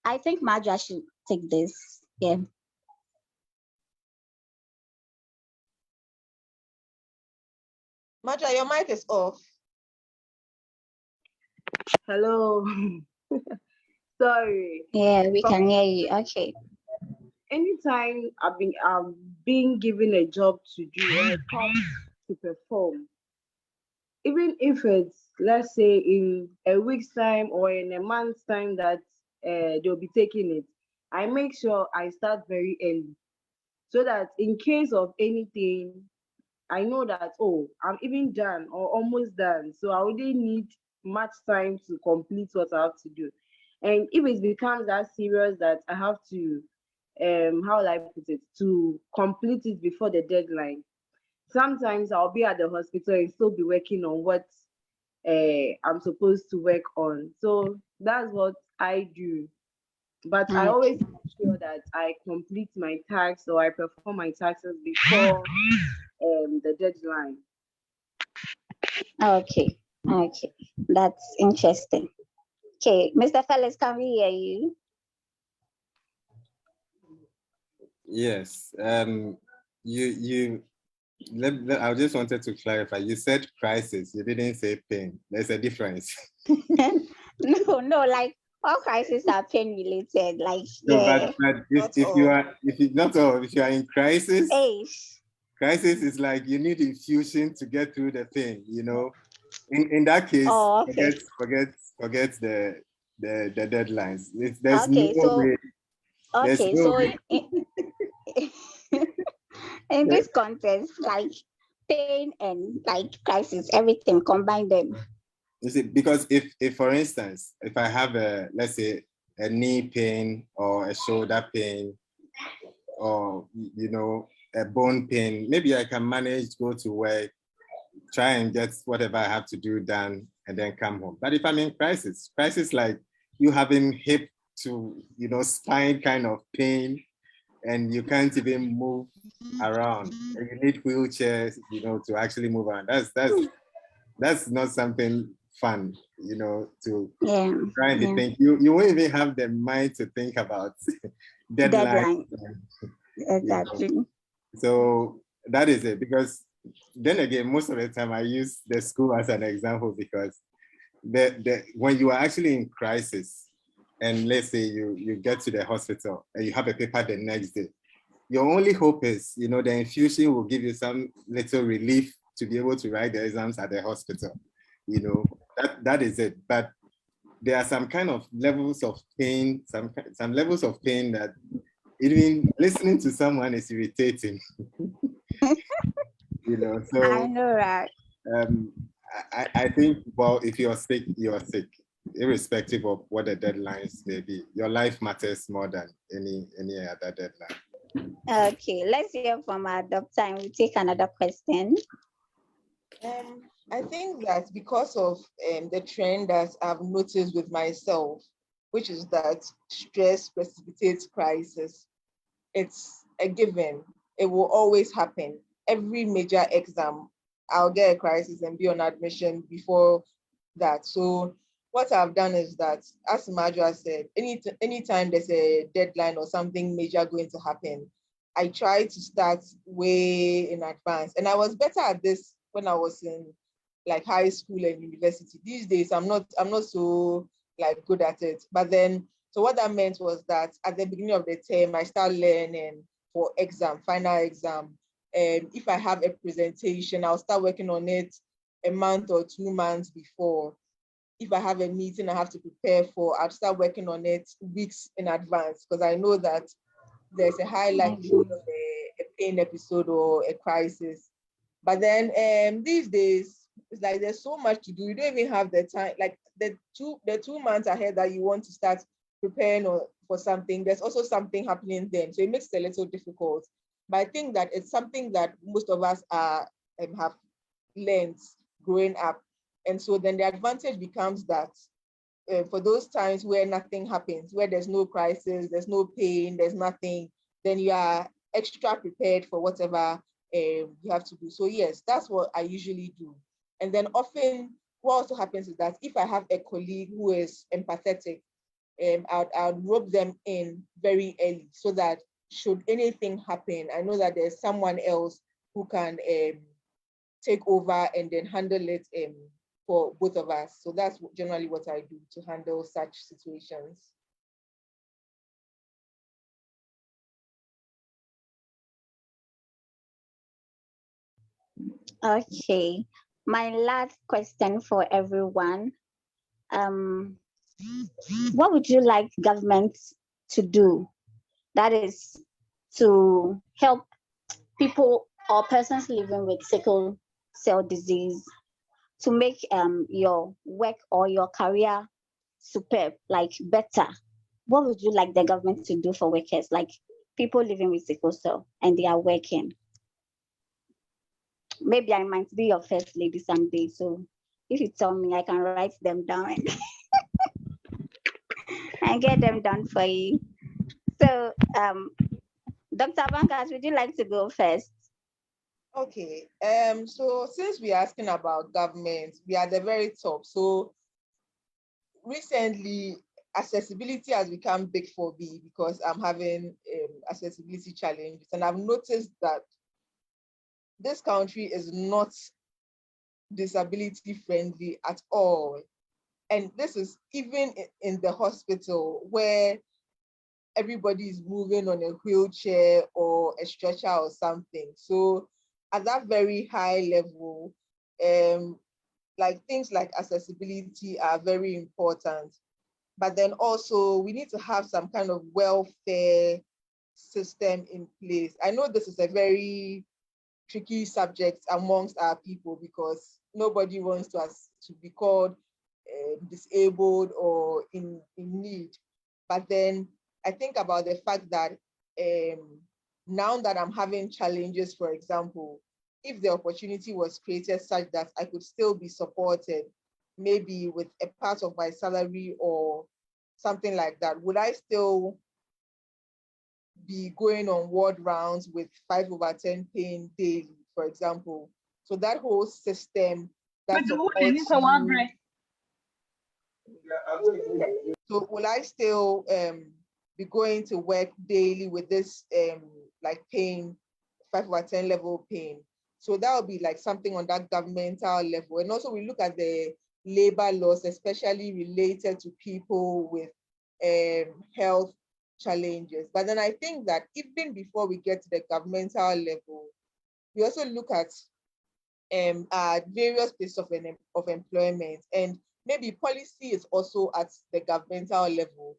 I think Marja should take this. Yeah. Maja, your mic is off. Hello. Sorry. Yeah, we can hear you. Okay. Anytime I've been given a job to do or a task to perform, even if it's, let's say, in a week's time or in a month's time that they'll be taking it, I make sure I start very early so that in case of anything, I know that, oh, I'm even done or almost done. So I wouldn't need much time to complete what I have to do. And if it becomes that serious that I have to, how will I put it, to complete it before the deadline, sometimes I'll be at the hospital and still be working on what I'm supposed to work on. So that's what I do. But I always make sure that I complete my tasks or I perform my tasks before the deadline. Okay. Okay. That's interesting. Okay, Mr. Felix, can we hear you? Yes. I just wanted to clarify. You said crisis. You didn't say pain. There's a difference. No, like all crises are pain related. Like, No, yeah. but if Not you all. are if you not all if you are in crisis, Hey. crisis is like you need infusion to get through the pain. You know, in that case, Oh, okay. forget the deadlines. There's no Okay, so way. There's okay, no so way. in this context, like pain and like crisis, everything, combine them. You see, because if for instance, if I have a, let's say, a knee pain or a shoulder pain or a bone pain, maybe I can manage, go to work, try and get whatever I have to do done, and then come home. But if I'm in crisis like you having hip to spine kind of pain, and you can't even move around, and you need wheelchairs, to actually move around. That's not something fun, to try and be thinking. You won't even have the mind to think about deadline. Exactly. So that is it. Because then again, most of the time I use the school as an example, because when you are actually in crisis, and let's say you get to the hospital and you have a paper the next day, your only hope is, the infusion will give you some little relief to be able to write the exams at the hospital. That is it. But there are some kind of levels of pain, some levels of pain that even listening to someone is irritating. So I know, right? I think, well, if you're sick, you're sick, irrespective of what the deadlines may be. Your life matters more than any other deadline. Okay, let's hear from our doctor and we take another question. I think that because of the trend that I've noticed with myself, which is that stress precipitates crisis, it's a given. It will always happen. Every major exam, I'll get a crisis and be on admission before that. So what I've done is that, as Marjorie said, anytime there's a deadline or something major going to happen, I try to start way in advance. And I was better at this when I was in like high school and university. These days, I'm not so like good at it. But then, so what that meant was that at the beginning of the term, I start learning for final exam. If I have a presentation, I'll start working on it a month or 2 months before. If I have a meeting I have to prepare for, I'll start working on it weeks in advance, because I know that there's a high likelihood of a pain episode or a crisis. But then these days, it's like there's so much to do. You don't even have the time. Like the 2 months ahead that you want to start preparing for something, there's also something happening then. So it makes it a little difficult. But I think that it's something that most of us have learned growing up. And so then the advantage becomes that for those times where nothing happens, where there's no crisis, there's no pain, there's nothing, then you are extra prepared for whatever you have to do. So yes, that's what I usually do. And then often what also happens is that if I have a colleague who is empathetic, I'll rope them in very early so that should anything happen, I know that there's someone else who can take over and then handle it for both of us. So that's generally what I do to handle such situations. Okay, my last question for everyone. What would you like government to do? That is to help people or persons living with sickle cell disease to make your work or your career superb, like better. What would you like the government to do for workers, like people living with sickle cell and they are working? Maybe I might be your first lady someday. So if you tell me, I can write them down and get them done for you. So, Dr. Bankas, would you like to go first? Okay. So since we're asking about government, we are at the very top. So recently, accessibility has become big for me because I'm having accessibility challenges, and I've noticed that this country is not disability friendly at all. And this is even in the hospital where everybody is moving on a wheelchair or a stretcher or something. So at that very high level, like things like accessibility are very important. But then also we need to have some kind of welfare system in place. I know this is a very tricky subject amongst our people because nobody wants to be called disabled or in need. But then I think about the fact that now that I'm having challenges, for example, if the opportunity was created such that I could still be supported, maybe with a part of my salary or something like that, would I still be going on ward rounds with 5/10 paying daily, for example? So that whole system that supports you. So will I still be going to work daily with this like paying 5/10 level paying? So that would be like something on that governmental level. And also we look at the labor laws, especially related to people with health challenges. But then I think that even before we get to the governmental level, we also look at various places of employment, and maybe policy is also at the governmental level.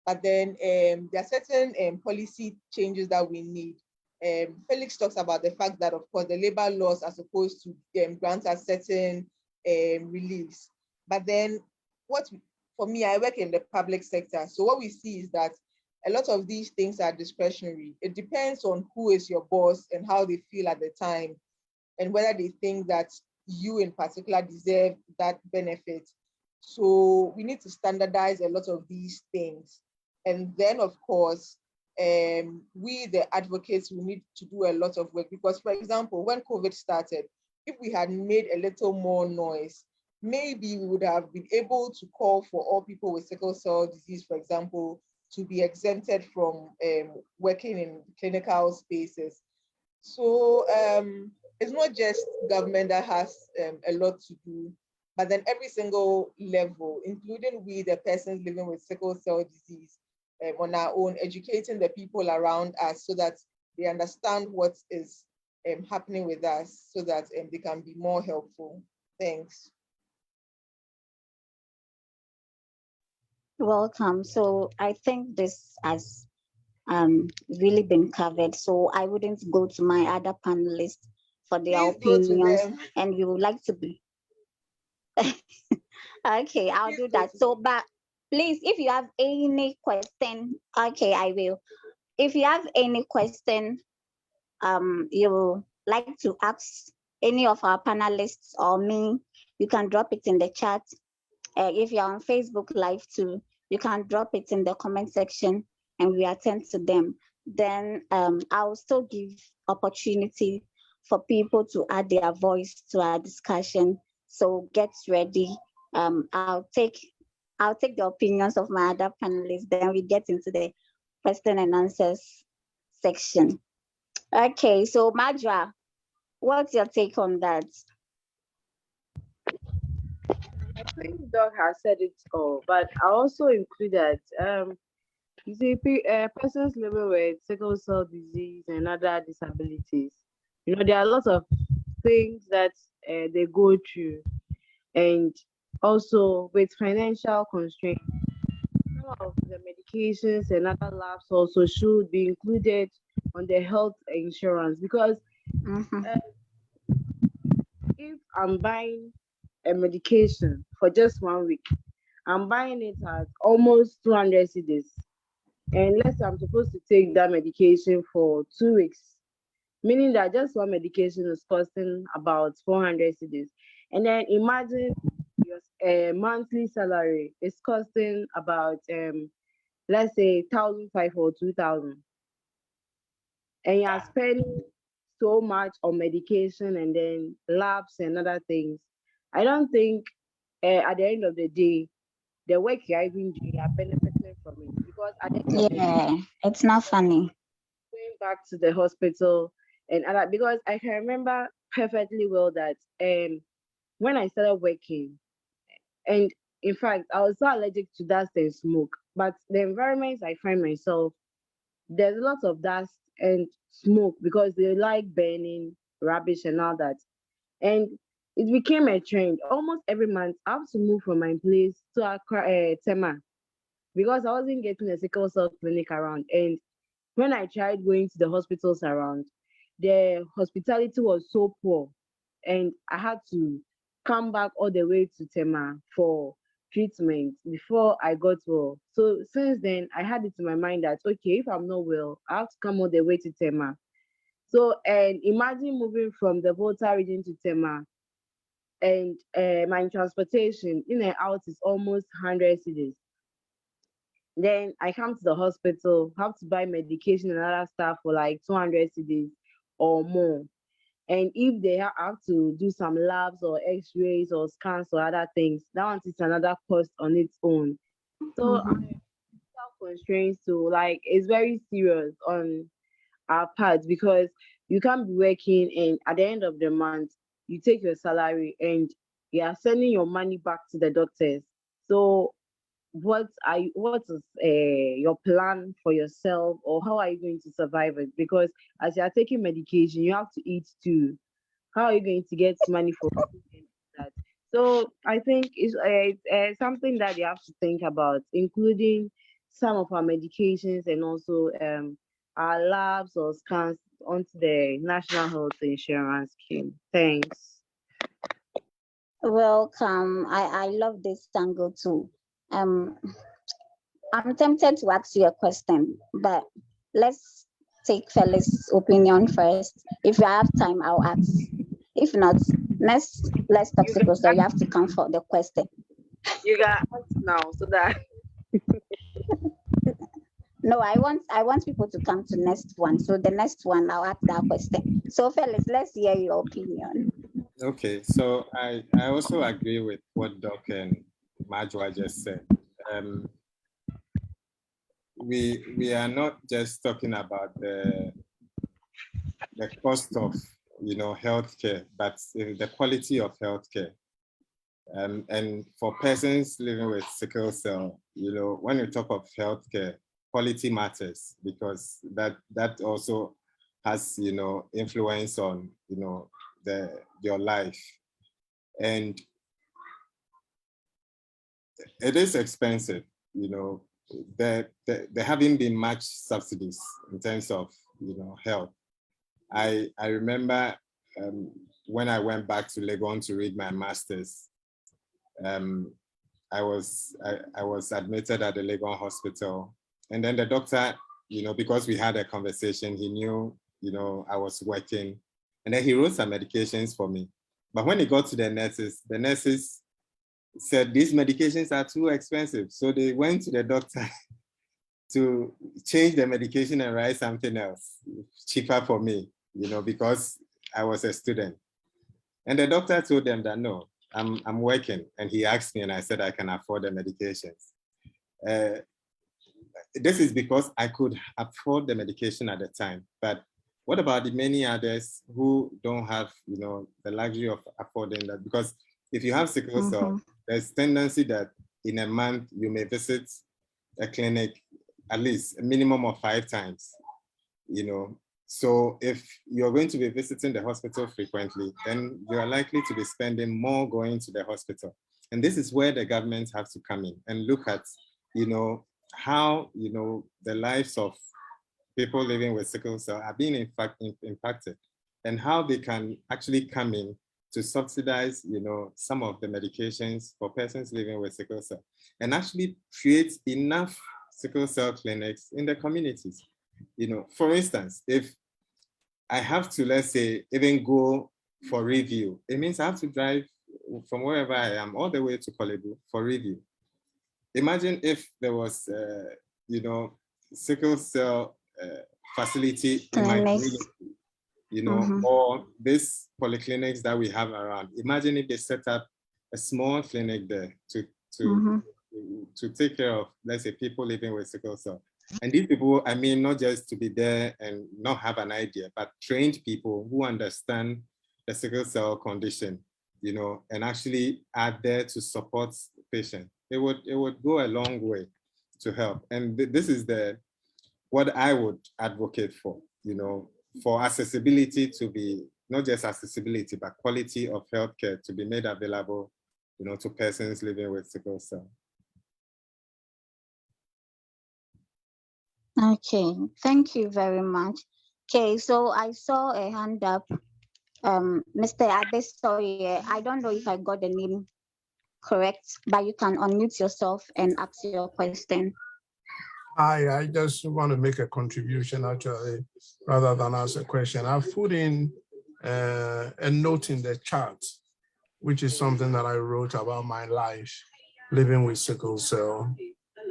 But then there are certain policy changes that we need. Felix talks about the fact that, of course, the labor laws are supposed to grant us certain reliefs. But then for me, I work in the public sector. So what we see is that a lot of these things are discretionary. It depends on who is your boss and how they feel at the time, and whether they think that you in particular deserve that benefit. So we need to standardize a lot of these things. And then, of course, we, the advocates, we need to do a lot of work because, for example, when COVID started, if we had made a little more noise, maybe we would have been able to call for all people with sickle cell disease, for example, to be exempted from working in clinical spaces. So it's not just government that has a lot to do, but then every single level, including we, the persons living with sickle cell disease, on our own, educating the people around us so that they understand what is happening with us so that they can be more helpful. Thanks. Welcome. So I think this has really been covered. So I wouldn't go to my other panelists for their Please go to opinions, them. and we would like to be. Okay, I'll Please do go that. to So, them. but please, if you have any question, okay, I will. If you have any question, you would like to ask any of our panelists or me, you can drop it in the chat. If you're on Facebook Live too, you can drop it in the comment section and we attend to them. Then I'll still give opportunity for people to add their voice to our discussion. So get ready. I'll take the opinions of my other panelists. Then we get into the question and answers section. Okay, so Madra, what's your take on that? I think Doc has said it all, but I also include that you see, persons living with sickle cell disease and other disabilities, there are lots of things that they go through, and also with financial constraints, some of the medications and other labs also should be included on the health insurance because if I'm buying a medication for just 1 week, I'm buying it at almost 200 cedis. And let's say I'm supposed to take that medication for 2 weeks, meaning that just one medication is costing about 400 cedis. And then imagine your monthly salary is costing about, let's say, 1,500 or 2,000. And you're spending so much on medication and then labs and other things. I don't think at the end of the day, the work you're even doing, you're benefiting from it. Because at the end of the day, it's not funny. Going back to the hospital and other, because I can remember perfectly well that when I started working, and in fact, I was so allergic to dust and smoke, but the environments I find myself, there's a lot of dust and smoke because they like burning rubbish and all that. And it became a trend. Almost every month, I have to move from my place to Accra, Tema, because I wasn't getting a sickle cell clinic around. And when I tried going to the hospitals around, the hospitality was so poor, and I had to come back all the way to Tema for treatment before I got well. So since then, I had it in my mind that okay, if I'm not well, I have to come all the way to Tema. So and imagine moving from the Volta region to Tema, and my transportation in and out is almost 100 cedis. Then I come to the hospital, have to buy medication and other stuff for like 200 cedis or more. And if they have to do some labs or x-rays or scans or other things, that one is another cost on its own. So constraints to like it's very serious on our part because you can't be working and at the end of the month you take your salary and you are sending your money back to the doctors. So what is your plan for yourself, or how are you going to survive it? Because as you are taking medication, you have to eat too. How are you going to get money for that? So I think it's something that you have to think about, including some of our medications and also our labs or scans onto the National Health Insurance Scheme. Thanks. Welcome. I love this angle too. I'm tempted to ask you a question, but let's take Felix's opinion first. If you have time, I'll ask. If not, let's talk sickle cell. You have to come for the question. You got ask now so that No, I want people to come to next one. So the next one, I'll ask that question. So Felix, let's hear your opinion. Okay, so I also agree with what Doc and Majwa just said. We are not just talking about the cost of healthcare, but the quality of healthcare. And for persons living with sickle cell, when you talk of healthcare, quality matters because that also has influence on your life. And it is expensive, there haven't been much subsidies in terms of health. I remember when I went back to Legon to read my master's, I was admitted at the Legon hospital, and then the doctor, because we had a conversation, he knew I was working, and then he wrote some medications for me. But when it got to the nurses said these medications are too expensive. So they went to the doctor to change the medication and write something else cheaper for me, because I was a student. And the doctor told them that, no, I'm working. And he asked me and I said, I can afford the medications. This is because I could afford the medication at the time. But what about the many others who don't have, the luxury of affording that? Because if you have sickle cell, there's tendency that in a month you may visit a clinic at least a minimum of 5 times, So if you're going to be visiting the hospital frequently, then you are likely to be spending more going to the hospital. And this is where the government has to come in and look at, how, the lives of people living with sickle cell are being impacted, and how they can actually come in to subsidize, some of the medications for persons living with sickle cell, and actually create enough sickle cell clinics in the communities. For instance, if I have to, let's say, even go for review, it means I have to drive from wherever I am all the way to Kolebu for review. Imagine if there was, sickle cell facility in my community, or these polyclinics that we have around. Imagine if they set up a small clinic there to take care of, let's say, people living with sickle cell. And these people, I mean, not just to be there and not have an idea, but trained people who understand the sickle cell condition, and actually are there to support the patient. It would go a long way to help. And this is what I would advocate for, for accessibility to be, not just accessibility, but quality of healthcare to be made available, to persons living with sickle cell. Okay, thank you very much. Okay, so I saw a hand up. Mr. Adesoye, I don't know if I got the name correct, but you can unmute yourself and ask your question. Hi, I just want to make a contribution actually, rather than ask a question. I've put in a note in the chat, which is something that I wrote about my life living with sickle cell.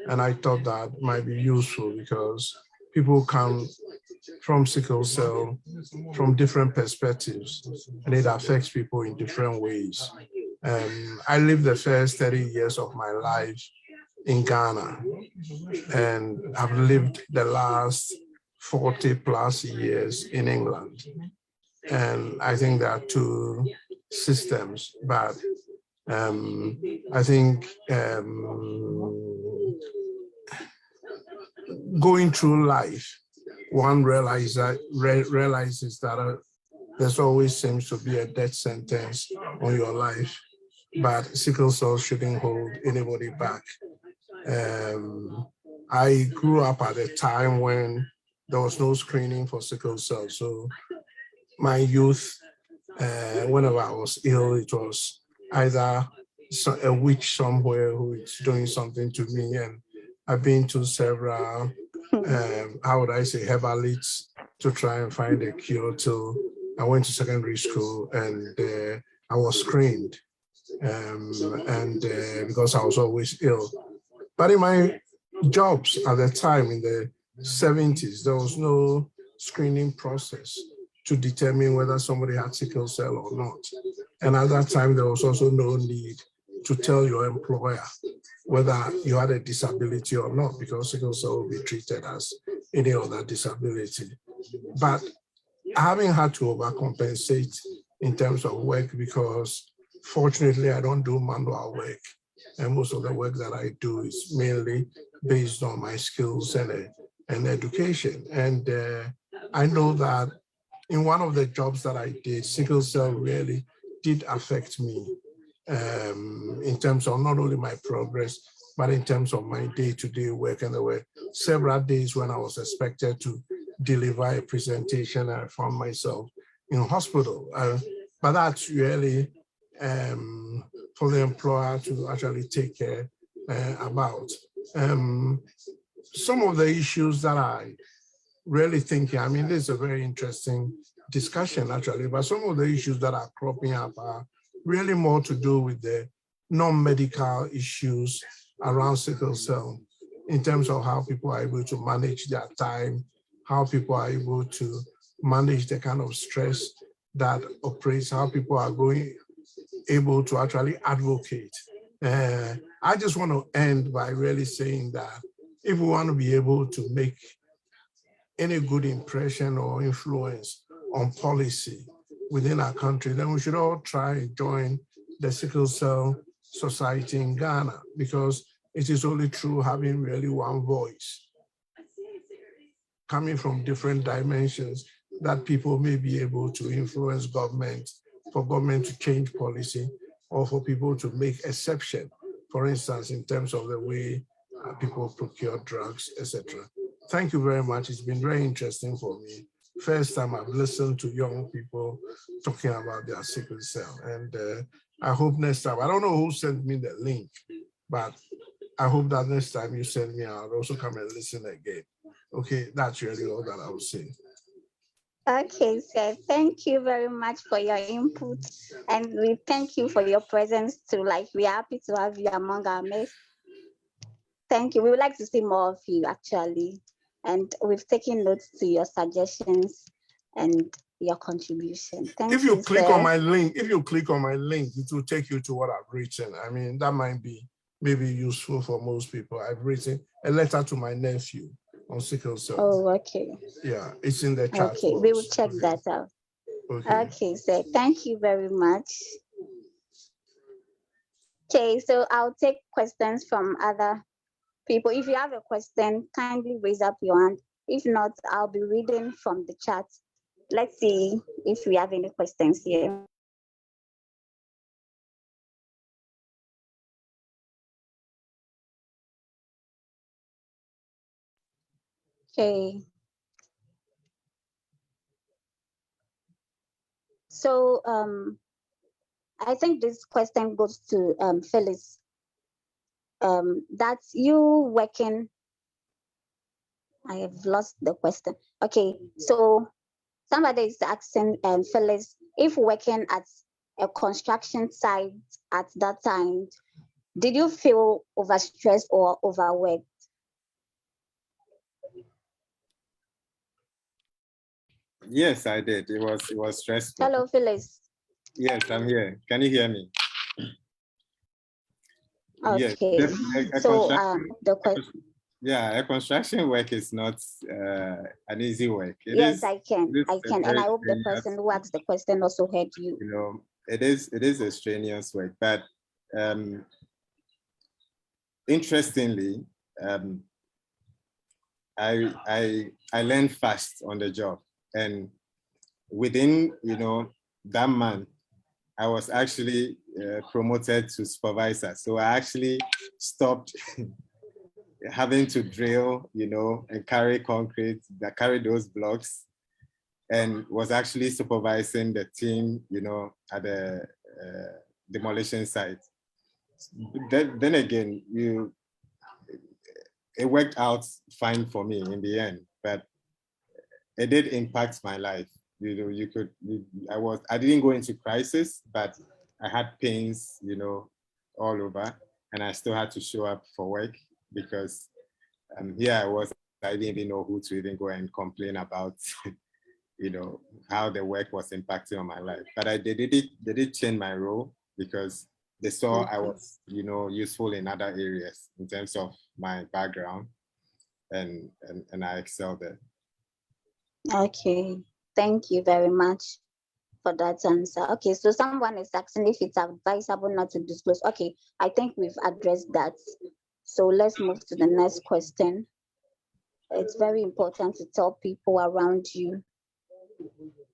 And I thought that might be useful because people come from sickle cell from different perspectives, and it affects people in different ways. I lived the first 30 years of my life in Ghana, and I've lived the last 40 plus years in England. And I think there are two systems, but I think going through life, one realizes that there's always seems to be a death sentence on your life, but sickle cell shouldn't hold anybody back. I grew up at a time when there was no screening for sickle cell. So my youth, whenever I was ill, it was either a witch somewhere who is doing something to me. And I've been to several, how would I say, herbalists to try and find a cure till I went to secondary school, and I was screened, because I was always ill. But in my jobs at the time in the 70s, there was no screening process to determine whether somebody had sickle cell or not. And at that time, there was also no need to tell your employer whether you had a disability or not, because sickle cell will be treated as any other disability. But having had to overcompensate in terms of work, because fortunately I don't do manual work, and most of the work that I do is mainly based on my skills and education. And I know that in one of the jobs that I did, sickle cell really did affect me in terms of not only my progress, but in terms of my day-to-day work. And there were several days when I was expected to deliver a presentation. I found myself in hospital. But that's really for the employer to actually take care about. Some of the issues that I really think, I mean, this is a very interesting discussion actually, but some of the issues that are cropping up are really more to do with the non-medical issues around sickle cell in terms of how people are able to manage their time, how people are able to manage the kind of stress that operates, how people are able to actually advocate. I just want to end by really saying that if we want to be able to make any good impression or influence on policy within our country, then we should all try and join the Sickle Cell Society in Ghana, because it is only through having really one voice coming from different dimensions that people may be able to influence government, for government to change policy, or for people to make exception, for instance, in terms of the way people procure drugs, etc. Thank you very much. It's been very interesting for me. First time I've listened to young people talking about their sickle cell. And I hope next time, I don't know who sent me the link, but I hope that next time you send me, I'll also come and listen again. Okay, that's really all that I will say. Okay, sir. Thank you very much for your input. And we thank you for your presence too. Like, we're happy to have you among our midst. Thank you. We would like to see more of you, actually. And we've taken notes to your suggestions and your contribution. Thank If you you, click sir. on my link, it will take you to what I've written. I mean, that might be maybe useful for most people. I've written a letter to my nephew on sickle cell. Oh, okay. Yeah, it's in the chat. Okay, we will check that out. Okay, sir. Thank you very much. Okay, so I'll take questions from other people. If you have a question, kindly raise up your hand. If not, I'll be reading from the chat. Let's see if we have any questions here. Okay. So I think this question goes to Phyllis. That's you working. I have lost the question. Okay, so somebody is asking Phyllis, if working at a construction site at that time, did you feel overstressed or overworked? Yes, I did. It was stressful. Hello, Phyllis. Yes, I'm here. Can you hear me? Okay. Yes. So the question. Yeah, a construction work is not an easy work. Yes, I can, and I hope the strenuous, person who asked the question also heard you. You know, it is a strenuous work, but interestingly, I learned fast on the job, and within that month, I was actually promoted to supervisor. So I actually stopped having to drill, and carry concrete, carry those blocks, and was actually supervising the team, at the demolition site. Then again, it worked out fine for me in the end, but it did impact my life. I didn't go into crisis, but I had pains, all over, and I still had to show up for work because here I didn't even know who to even go and complain about, how the work was impacting on my life. But they did change my role because they saw I was, useful in other areas in terms of my background, and I excelled there. Okay, thank you very much for that answer. Okay, so someone is asking if it's advisable not to disclose. Okay, I think we've addressed that. So let's move to the next question. It's very important to tell people around you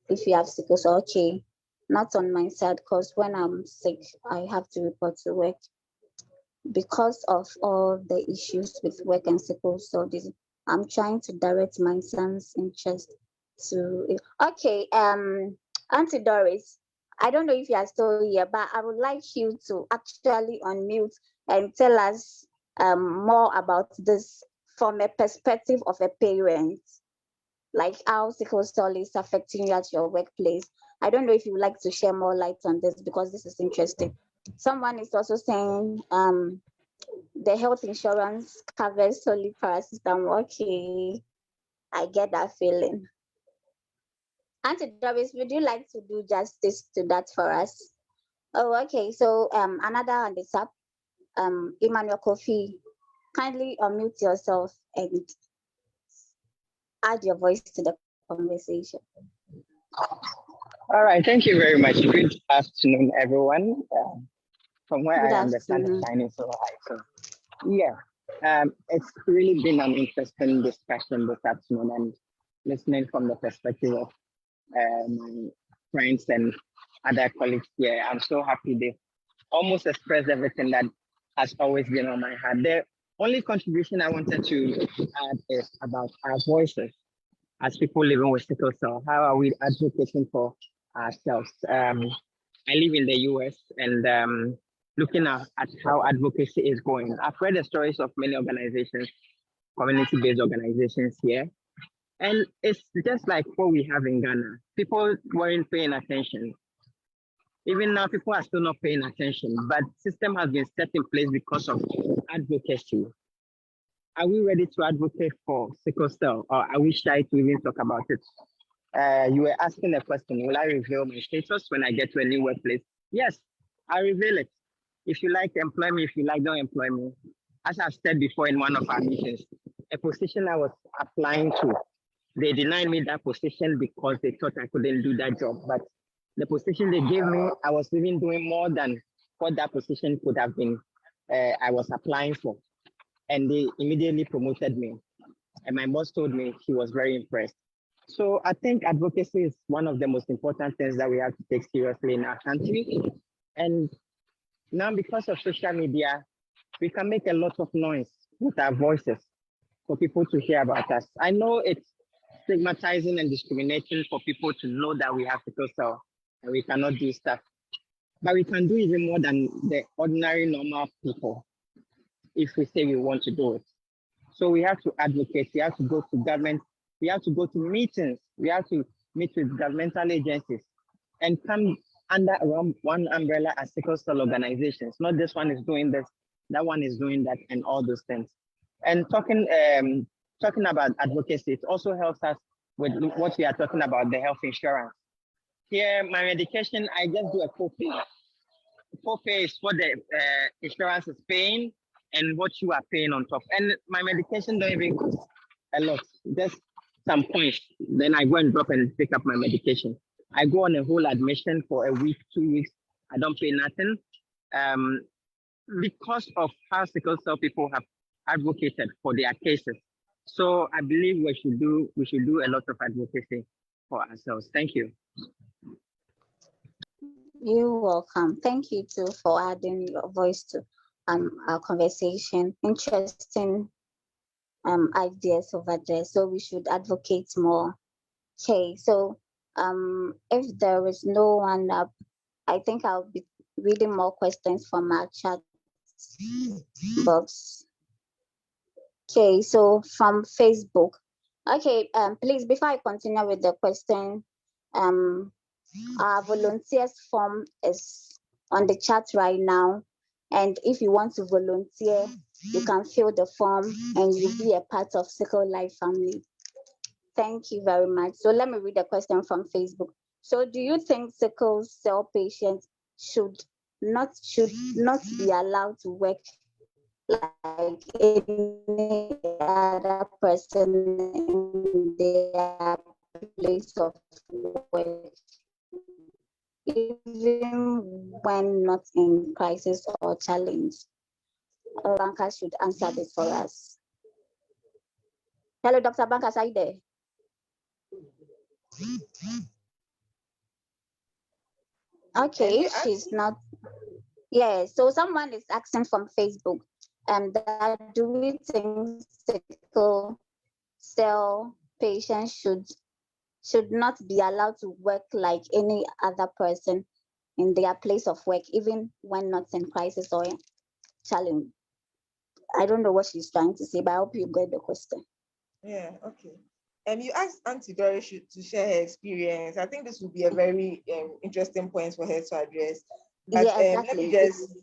if you have sickle cell. Okay, not on my side, because when I'm sick, I have to report to work because of all the issues with work and sickle cell disease. I'm trying to direct my son's interest to. Okay, Auntie Doris, I don't know if you are still here, but I would like you to actually unmute and tell us more about this from a perspective of a parent. like how sickle cell is affecting you at your workplace. I don't know if you would like to share more light on this because this is interesting. Someone is also saying the health insurance covers solely paracetamol. Okay, I get that feeling. Auntie Doris, would you like to do justice to that for us? Oh, okay. So another on the top, Emmanuel Kofi, kindly unmute yourself and add your voice to the conversation. All right, thank you very much. Good afternoon, everyone. From where Good I am, the sun is afternoon. shining so high. So, yeah, it's really been an interesting discussion this afternoon and listening from the perspective of my friends and other colleagues here. I'm so happy they almost expressed everything that has always been on my heart. The only contribution I wanted to add is about our voices as people living with sickle cell. How are we advocating for ourselves? I live in the US and looking at how advocacy is going. I've read the stories of many organizations, community-based organizations here, and it's just like what we have in Ghana. People weren't paying attention. Even now, people are still not paying attention, but system has been set in place because of advocacy. Are we ready to advocate for sickle cell, or are we shy to even talk about it? You were asking a question, will I reveal my status when I get to a new workplace? Yes, I reveal it. If you like, employ me. If you like, don't employ me. As I've said before in one of our meetings, a position I was applying to, they denied me that position because they thought I couldn't do that job. But the position they gave me, I was even doing more than what that position could have been, I was applying for. And they immediately promoted me. And my boss told me he was very impressed. So I think advocacy is one of the most important things that we have to take seriously in our country. And now because of social media, we can make a lot of noise with our voices for people to hear about us. I know it's stigmatizing and discriminating for people to know that we have sickle cell and we cannot do stuff. But we can do even more than the ordinary normal people if we say we want to do it. So we have to advocate, we have to go to government, we have to go to meetings, we have to meet with governmental agencies and come under one umbrella as sickle cell organizations. Not this one is doing this, that one is doing that, and all those things. And talking about advocacy, it also helps us with what we are talking about, the health insurance. Here, my medication, I just do a copay. Copay is what the insurance is paying and what you are paying on top. And my medication don't even cost a lot, just some points. Then I go and drop and pick up my medication. I go on a whole admission for a week, 2 weeks. I don't pay nothing because of how sickle cell people have advocated for their cases. So I believe we should do a lot of advocacy for ourselves. Thank you. You're welcome. Thank you too for adding your voice to our conversation. Interesting ideas over there. So we should advocate more. Okay, so if there is no one up, I think I'll be reading more questions from our chat box. Okay, so from Facebook. Okay, please, before I continue with the question, our volunteers form is on the chat right now. And if you want to volunteer, you can fill the form and you'll be a part of Sickle Life family. Thank you very much. So let me read the question from Facebook. So do you think sickle cell patients should not be allowed to work like any other person in their place of work, even when not in crisis or challenge? Bankas should answer this for us. Hello, Dr. Bankas, are you there? Okay, she's not. Yeah, so someone is asking from Facebook, that do we think sickle cell patients should not be allowed to work like any other person in their place of work, even when not in crisis or challenge? I don't know what she's trying to say, but I hope you get the question. Yeah, okay. You asked Auntie Doris to share her experience. I think this would be a very interesting point for her to address. But Yeah, let me exactly. just,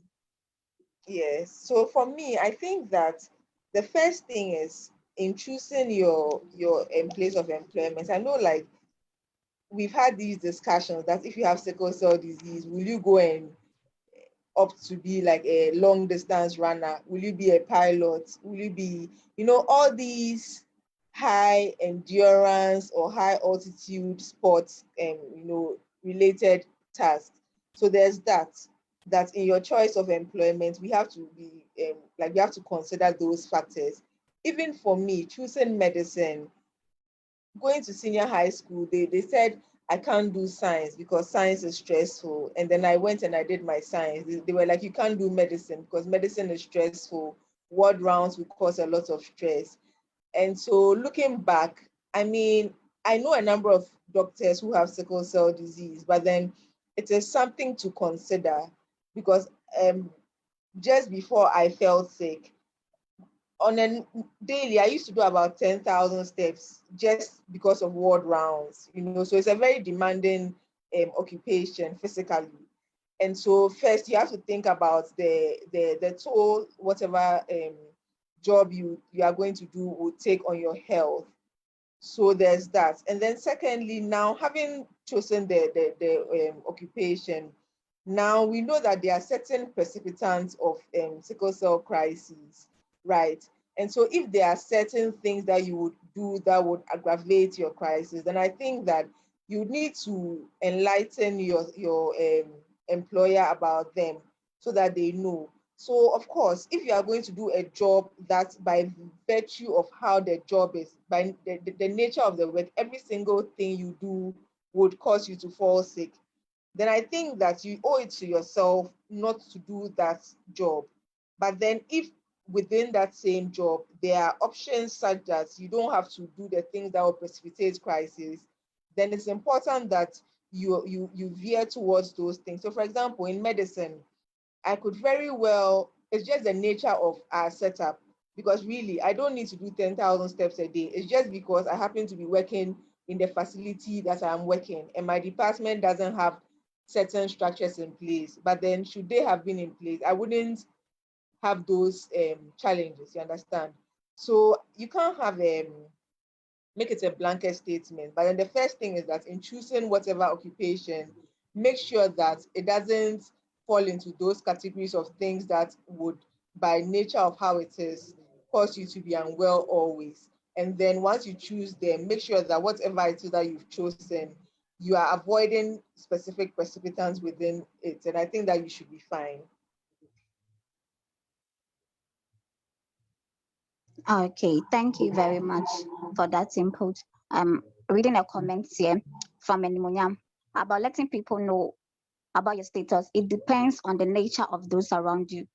yes. So for me, I think that the first thing is in choosing your place of employment. I know, like, we've had these discussions that if you have sickle cell disease, will you go and opt to be like a long distance runner? Will you be a pilot? Will you be, all these high endurance or high altitude sports and, related tasks? So there's that in your choice of employment, we have to be we have to consider those factors. Even for me, choosing medicine, going to senior high school, they said I can't do science because science is stressful. And then I went and I did my science. They were like, you can't do medicine because medicine is stressful. Ward rounds will cause a lot of stress. And so looking back, I mean, I know a number of doctors who have sickle cell disease, but then it is something to consider because just before I fell sick, on a daily, I used to do about 10,000 steps just because of ward rounds, So it's a very demanding occupation physically. And so first you have to think about the toll whatever job you are going to do will take on your health. So there's that. And then secondly, now having chosen the occupation, now we know that there are certain precipitants of sickle cell crises, right? And so if there are certain things that you would do that would aggravate your crisis, then I think that you need to enlighten your employer about them so that they know. So of course, if you are going to do a job that by virtue of how the job is, by the nature of the work, every single thing you do would cause you to fall sick, then I think that you owe it to yourself not to do that job. But then if within that same job, there are options such that you don't have to do the things that will precipitate crisis, then it's important that you veer towards those things. So for example, in medicine, I could very well, it's just the nature of our setup, because really I don't need to do 10,000 steps a day. It's just because I happen to be working in the facility that I'm working and my department doesn't have certain structures in place. But then should they have been in place, I wouldn't have those challenges, you understand? So you can't have make it a blanket statement. But then the first thing is that in choosing whatever occupation, make sure that it doesn't fall into those categories of things that would, by nature of how it is, cause you to be unwell always. And then once you choose them, make sure that whatever it is that you've chosen, you are avoiding specific precipitants within it. And I think that you should be fine. Okay, thank you very much for that input. Reading a comment here from Enimonyam about letting people know about your status. It depends on the nature of those around you.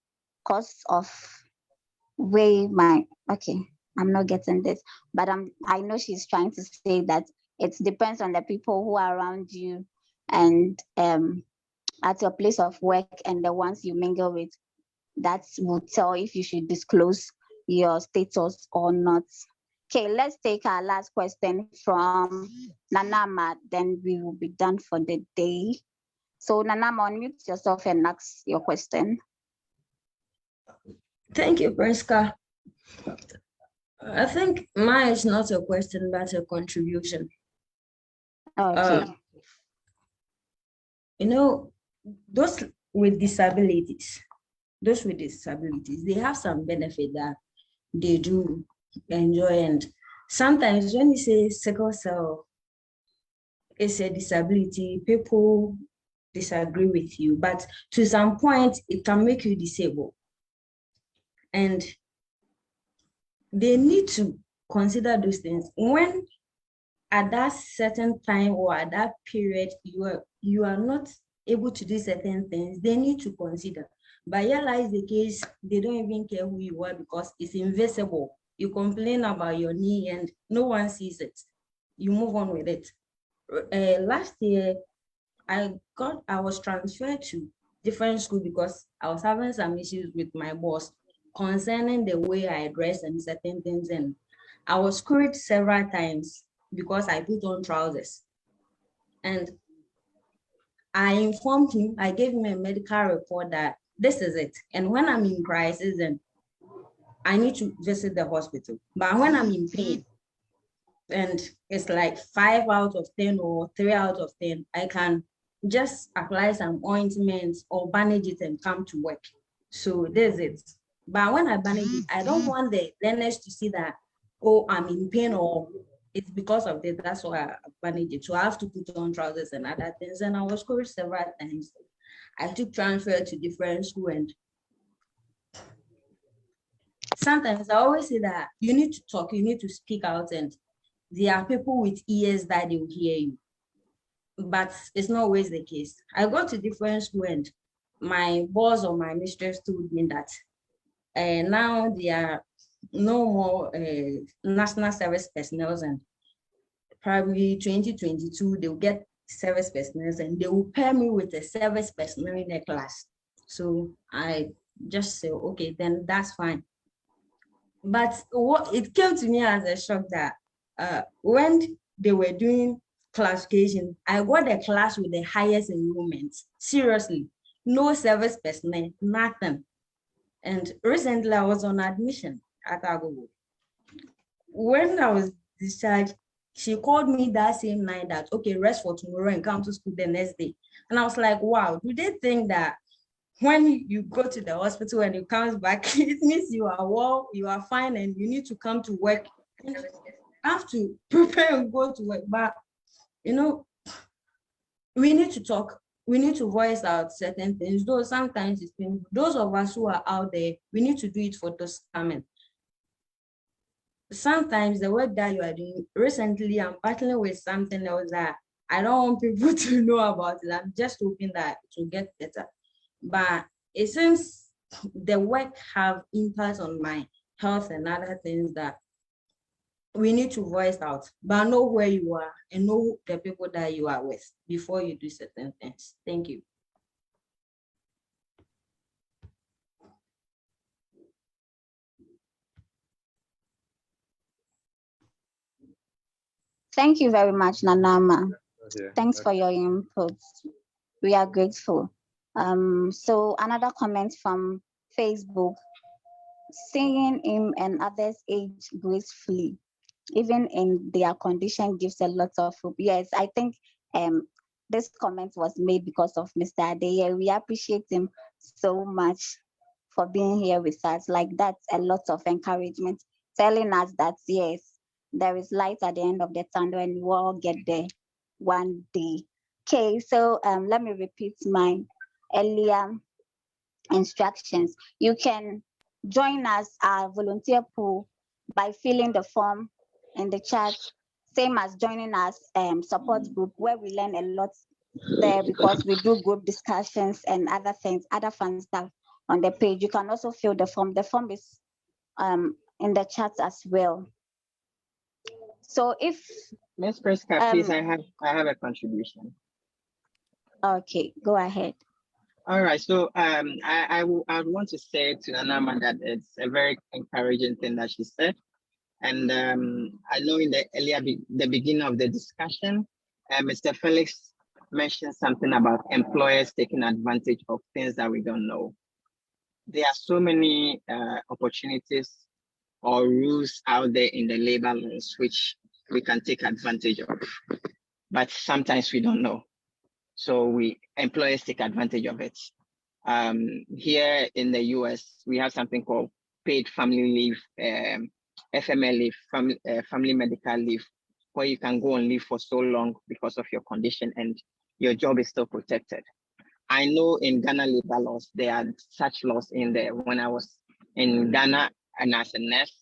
Cause of way my okay, I'm not getting this, but I know she's trying to say that it depends on the people who are around you and at your place of work and the ones you mingle with. That will tell if you should disclose your status or not. Okay, let's take our last question from Nanama, then we will be done for the day. So Nanama, unmute yourself and ask your question. Thank you, Priska. I think mine is not a question, but a contribution. Okay. Those with disabilities, they have some benefit that they do enjoy. And sometimes when you say sickle cell is a disability, people disagree with you, but to some point it can make you disabled. And they need to consider those things when at that certain time or at that period you are not able to do certain things. They need to consider. But here lies the case, they don't even care who you are because it's invisible. You complain about your knee and no one sees it. You move on with it. Last year, I was transferred to different school because I was having some issues with my boss concerning the way I dress and certain things, and I was queried several times because I put on trousers. And I informed him, I gave him a medical report that this is it. And when I'm in crisis, then I need to visit the hospital. But when I'm in pain, and it's like 5 out of 10 or 3 out of 10, I can just apply some ointments or bandage it and come to work. So there's it. But when I bandage it, I don't want the learners to see that, oh, I'm in pain or it's because of this. That's why I bandage it. So I have to put on trousers and other things. And I was coached several times. I took transfer to different school, and sometimes I always say that you need to talk, you need to speak out, and there are people with ears that they will hear you. But it's not always the case. I go to different school, and my boss or my mistress told me that now there are no more national service personnel, and probably 2022 they'll get service personnel and they will pair me with a service personnel in a class. So I just say, okay, then that's fine. But what it came to me as a shock that when they were doing classification, I got a class with the highest enrollment. Seriously, no service personnel, nothing. And recently I was on admission at Agogo. When I was discharged, she called me that same night that, okay, rest for tomorrow and come to school the next day. And I was like, wow, do they think that when you go to the hospital and you come back, it means you are well, you are fine, and you need to come to work? And I have to prepare and go to work. But, you know, we need to talk. We need to voice out certain things, though sometimes it's painful. Those of us who are out there, we need to do it for those coming. Sometimes the work that you are doing, recently I'm battling with something else that I don't want people to know about it. I'm just hoping that it will get better. But it seems the work have impact on my health and other things that we need to voice out, but know where you are and know the people that you are with before you do certain things. Thank you. Thank you very much, Nanama. Yeah. Thanks for your input. We are grateful. So another comment from Facebook: seeing him and others age gracefully, even in their condition, gives a lot of hope. Yes, I think this comment was made because of Mr. Adeye. We appreciate him so much for being here with us. Like, that's a lot of encouragement, telling us that yes, there is light at the end of the tunnel and we'll all get there one day. Okay, so let me repeat my earlier instructions. You can join us, our volunteer pool, by filling the form in the chat, same as joining us support group, where we learn a lot there because we do group discussions and other things, other fun stuff on the page. You can also fill the form. The form is in the chat as well. So if Ms. Priska, please, I have a contribution. Okay, go ahead. All right, so I would want to say to Nanama that it's a very encouraging thing that she said. And I know in the beginning of the discussion, Mr. Felix mentioned something about employers taking advantage of things that we don't know. There are so many opportunities or rules out there in the labor laws which we can take advantage of, but sometimes we don't know. So employers take advantage of it. Here in the US, we have something called paid family leave, FML leave, family medical leave, where you can go on leave for so long because of your condition and your job is still protected. I know in Ghana labor laws, there are such laws in there. When I was in Ghana and as a nurse,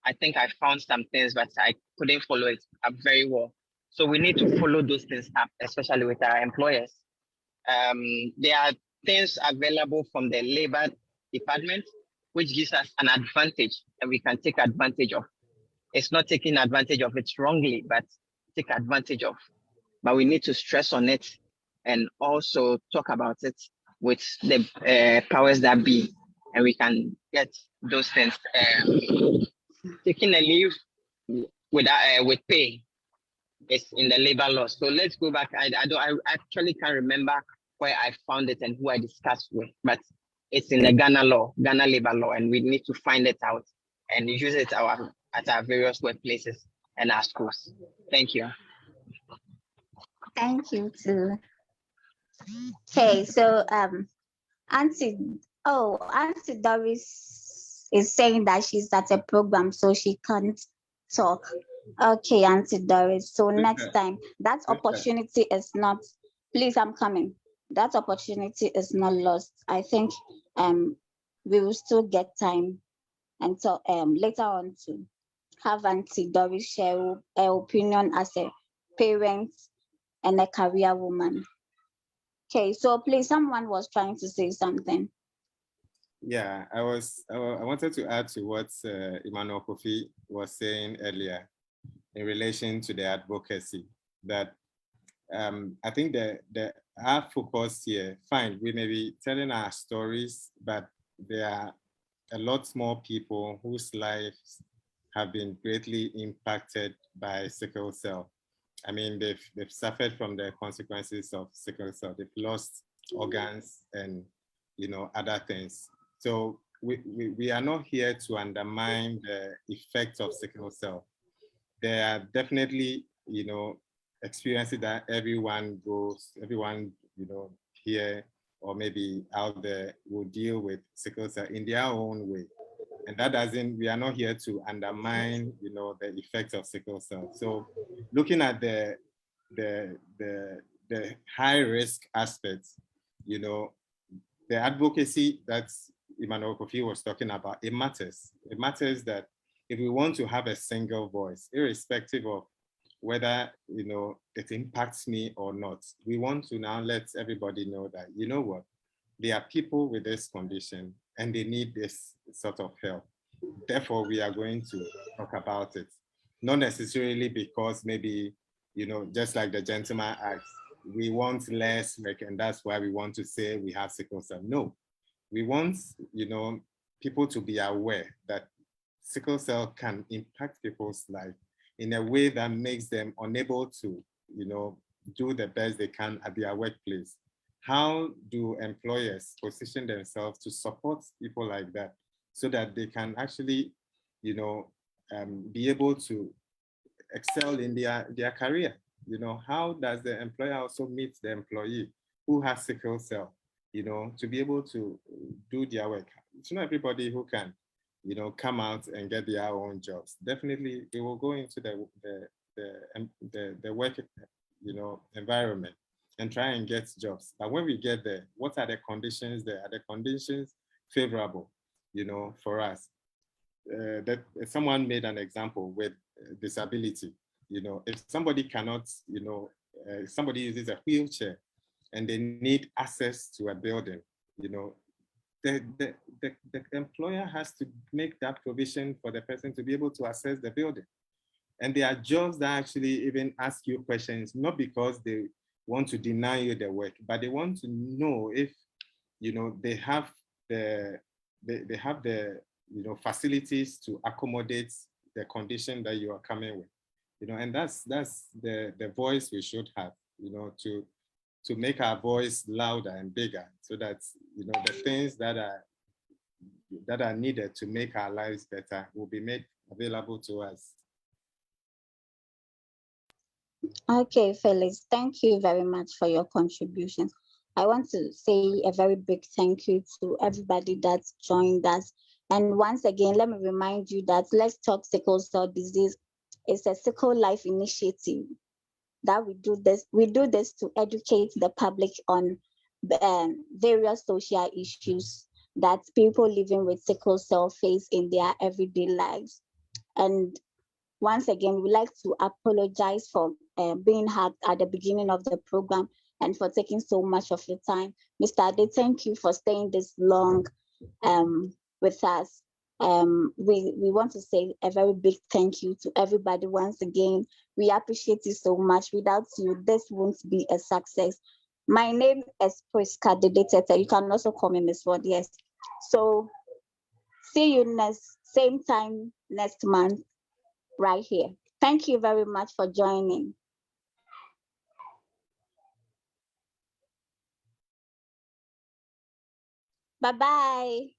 I think I found some things, but I couldn't follow it up very well. So we need to follow those things up, especially with our employers. There are things available from the labor department, which gives us an advantage that we can take advantage of. It's not taking advantage of it wrongly, but take advantage of. But we need to stress on it and also talk about it with the powers that be, and we can get those things. Taking a leave with pay It's in the labor law. So let's go back. I actually can't remember where I found it and who I discussed with, but it's in the Ghana law, Ghana labor law, and we need to find it out and use it at our various workplaces and our schools. Thank you. Thank you too. Okay, so Auntie Doris is saying that she's at a program, so she can't talk. Okay, Auntie Doris. So next time, that opportunity is not. Please, I'm coming. That opportunity is not lost. I think we will still get time until later on to have Auntie Doris share her opinion as a parent and a career woman. Okay, so please, someone was trying to say something. Yeah, I wanted to add to what Emmanuel Kofi was saying earlier in relation to the advocacy, that I think our focus here, fine, we may be telling our stories, but there are a lot more people whose lives have been greatly impacted by sickle cell. I mean, they've suffered from the consequences of sickle cell. They've lost organs and, other things. So we are not here to undermine the effects of sickle cell. There are definitely, experiences that everyone, here or maybe out there will deal with sickle cell in their own way. And that doesn't, we are not here to undermine, the effects of sickle cell. So looking at the high risk aspects, the advocacy that Emmanuel Kofi was talking about, it matters. It matters that if we want to have a single voice, irrespective of whether, it impacts me or not, we want to now let everybody know that, you know what, there are people with this condition and they need this sort of help. Therefore, we are going to talk about it. Not necessarily because maybe, just like the gentleman asked, we want less work and that's why we want to say we have sickle cell. No, we want, people to be aware that sickle cell can impact people's life in a way that makes them unable to, do the best they can at their workplace. How do employers position themselves to support people like that so that they can actually, be able to excel in their career? How does the employer also meet the employee who has sickle cell, to be able to do their work? It's not everybody who can, come out and get their own jobs. Definitely, they will go into the work, environment and try and get jobs. But when we get there, what are the conditions there? Are the conditions favorable, for us? That someone made an example with disability. If somebody cannot, somebody uses a wheelchair and they need access to a building, the employer has to make that provision for the person to be able to access the building. And there are jobs that actually even ask you questions, not because they want to deny you the work, but they want to know if, they have the facilities to accommodate the condition that you are coming with. And that's the voice we should have, to make our voice louder and bigger so that, the things that are needed to make our lives better will be made available to us. Okay, Felix, thank you very much for your contributions. I want to say a very big thank you to everybody that's joined us. And once again, let me remind you that Let's Talk Sickle Cell Disease is a Sickle Life initiative that we do this to educate the public on various social issues that people living with sickle cell face in their everyday lives. And once again, we'd like to apologize for being hard at the beginning of the program and for taking so much of your time. Mr. Ade, thank you for staying this long with us. We want to say a very big thank you to everybody once again. We appreciate you so much. Without you, this won't be a success. My name is Priska Dedetete. You can also call me Miss Ward, yes. So see you same time next month right here. Thank you very much for joining. Bye-bye.